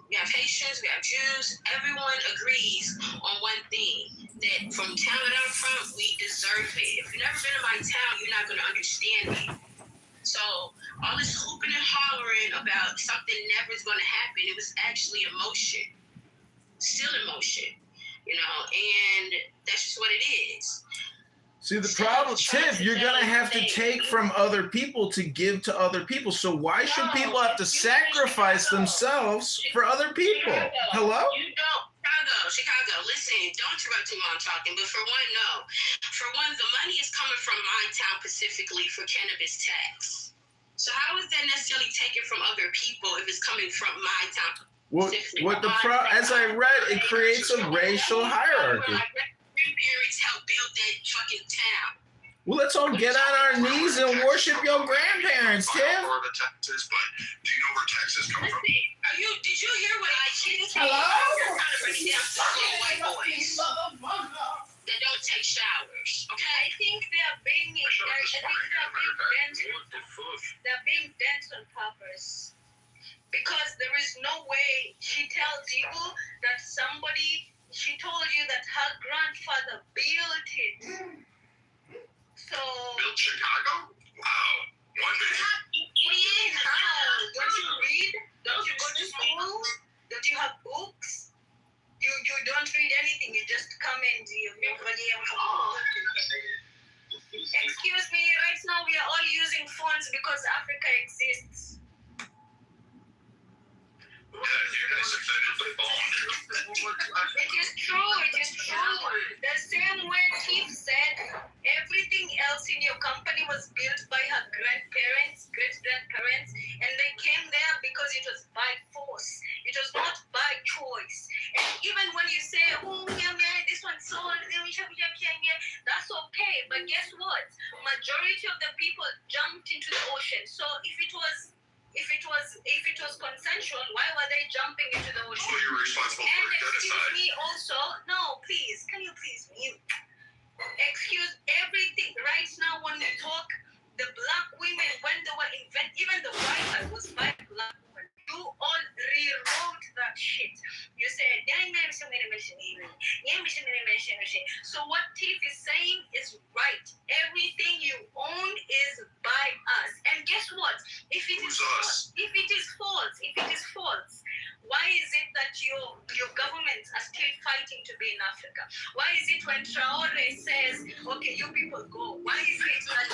We have Haitians, we have Jews. Everyone agrees on one thing, that from the town that I'm from, we deserve it. If you've never been in my town, you're not going to understand me. So all this hooping and hollering about something never is going to happen, it was actually emotion. Still emotion, and that's just what it is.
See, the problem, Tiff, you're going to have to take from other people to give to other people. So why should people have to sacrifice themselves for other people? Hello?
You don't. Chicago, listen, don't interrupt me while I'm talking, but for one, no. For one, the money is coming from my town specifically for cannabis tax. So how is that necessarily taken from other people if it's coming from my town?
As I read, it creates a racial hierarchy.
Grandparents helped build that fucking town.
Well, let's all get on our knees and worship your grandparents, Tim.
Taxes, but do you know where taxes come from?
Are Did you hear what I said?
Hello?
You're trying to bring it down to little white boys that don't take showers. Okay.
I think they're being bent on purpose. Because there is no way she tells you that she told you that her grandfather built it. So.
Built Chicago? Wow. One minute.
Idiot.
Don't you read? Don't you go to school? Don't you have books? You don't read anything. You just come and excuse me. Right now we are all using phones because Africa exists. It is true. The same way Tiff said, everything else in your company was built by her grandparents, great-grandparents, and they came there because it was by force. It was not by choice. And even when you say, this one's sold, that's okay. But guess what? Majority of the people jumped into the ocean. So if it was consensual, why were they jumping into the ocean?
Well, you're responsible for genocide.
Excuse me also. No, please. Can you please mute? Excuse everything. Right now when we talk, the black women, when they were even the white man was by black women. You all rewrote that shit. You said, so what Tiff is saying is right. Everything you own is by us. And guess what? If it is false, why is it that your governments are still fighting to be in Africa? Why is it when Traore says, okay, you people go? Why is it that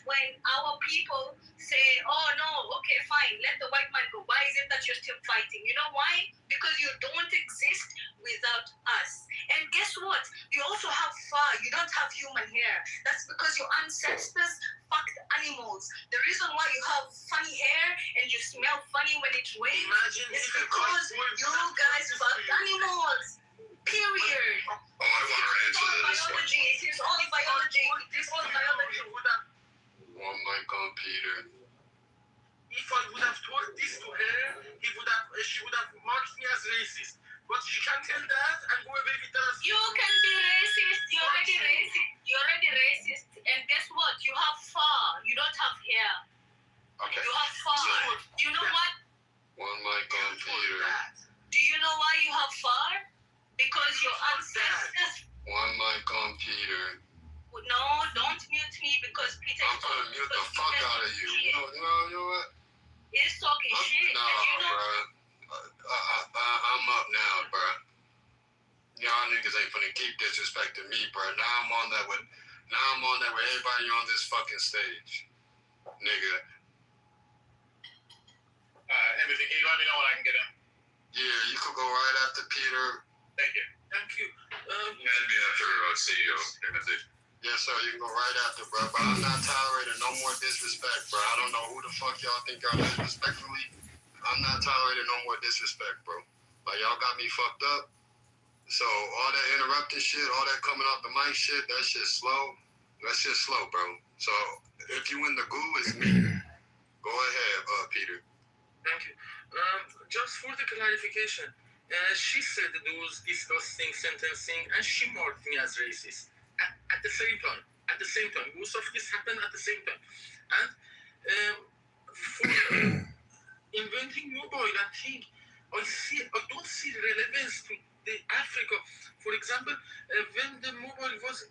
when our people say, oh no, okay, fine, let the white man go? Why is it that you're still fighting? You know why? Because you don't exist without us. And guess what? You also have fur. You don't have human hair. That's because your ancestors fucked animals. The reason why you have funny hair and you smell funny when it rains is because you guys fucked animals. Period.
Oh, I want to answer this one.
It is all biology.
One mic on Peter.
If I would have told this to her, she would have marked me as racist. But she can't tell that and go away with us.
You can be racist. You're already racist. And guess what? You have fur. You don't have hair.
Okay.
You have fur. You know what?
One mic on Peter.
Do you know why you have fur? Because your ancestors.
One mic on Peter.
No, don't mute me because Peter.
I'm gonna mute the fuck out of you. You know what?
He's talking shit.
Nah, bro. I'm up now, bro. Y'all niggas ain't finna keep disrespecting me, bro. Now I'm on that with everybody on this fucking stage, nigga.
Everything. Can you let me know when I can get in?
Yeah, you could go right after Peter.
Thank you.
Thank you.
And be after CEO.
Yes, sir. You can go right after, bro. But I'm not tolerating no more disrespect, bro. I don't know who the fuck y'all think y'all is respectfully. I'm not tolerating no more disrespect, bro. Like, y'all got me fucked up. So, all that interrupting shit, all that coming off the mic shit, that shit's slow. That shit's slow, bro. So, if you in the goo, it's me. Go ahead, Peter.
Thank you. Just for the clarification, she said those disgusting sentencing and she marked me as racist. At the same time. Most of this happened at the same time. And for inventing mobile, I think I don't see relevance to the Africa. For example, when the mobile was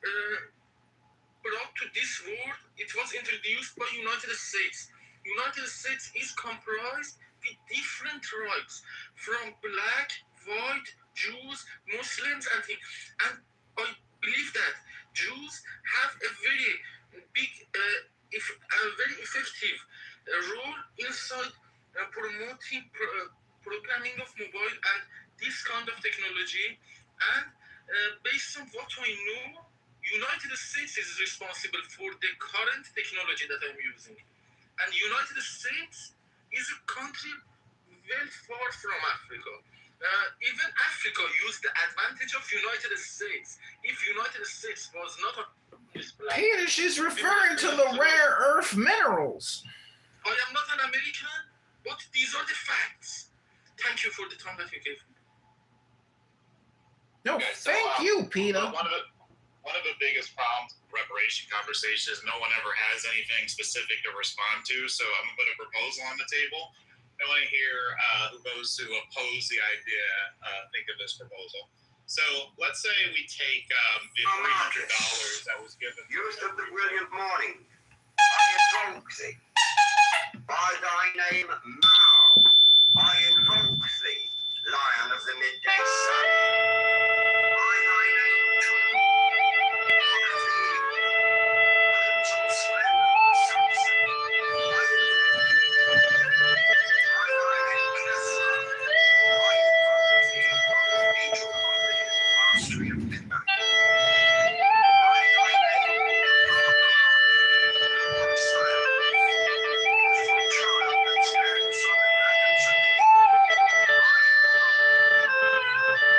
brought to this world, it was introduced by United States. United States is comprised with different tribes, from black, white, Jews, Muslims, and things. And I believe that Jews have a very big, very effective role inside promoting programming of mobile and this kind of technology. And based on what I know, United States is responsible for the current technology that I'm using. And United States is a country very far from Africa. Even Africa used the advantage of United States. If United States was not on this planet...
Peter, she's referring to the rare earth minerals.
I am not an American. But these are the facts. Thank you for the time that you gave me.
No,
Okay, so,
thank you, Peter.
One of the biggest problems with reparation conversations, no one ever has anything specific to respond to. So I'm gonna put a proposal on the table. I want to hear who goes to oppose the idea. Think of this proposal. So let's say we take the $300 that was given.
Youth of the brilliant morning, I invoke thee. By thy name, Mao, I invoke thee, lion of the midday sun. By thy name, True, Lord of the evening, crimson splendor of the sunset, I invoke thee. By thy name, Clethra, I invoke thee, angel of the hidden mastery of midnight. By thy name, Brahma, Lord of silence, beautiful child that stands on the dragons of the deep, I invoke thee.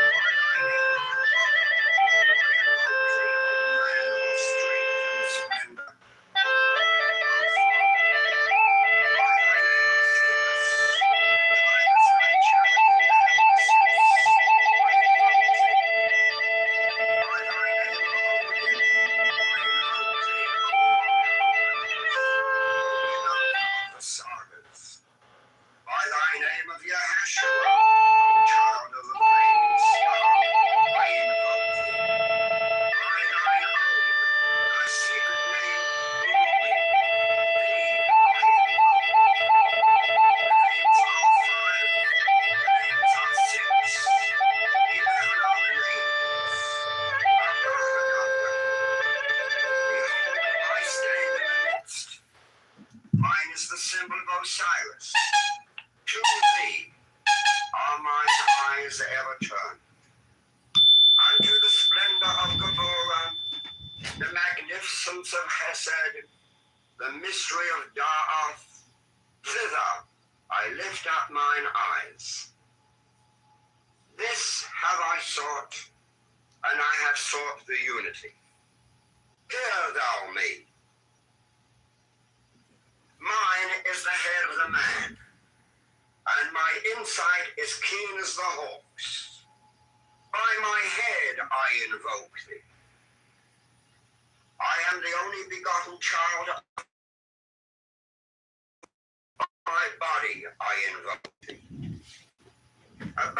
By thy name, Apollo, I invoke thee, O man of strength and splendor. O Father, by thy name, Phoebus, that drivest thy chariot in the heavenly seas, I invoke thee. By thy name, Orion, I invoke thee, O warrior of Olympus, O beloved of the sagas. By thy name of Yahashua, O child of the flaming star, I invoke thee. By thine own, thy secret name, Uri, thee I invoke. The names are 5, the names are 6, 11 are the names. Abracadabra. Behold, I stand in the midst. Mine is the symbol of Osiris. To thee are mine eyes ever turned. Unto the splendor of Kitover, the magnificence of Hesed, the mystery of Da'ath, thither I lift up mine eyes. This have I sought, and I have sought the unity. Hear thou me. Mine is the head of the man, and my insight is keen as the hawk's. By my head I invoke thee. I am the only begotten child of my body I invoke thee. About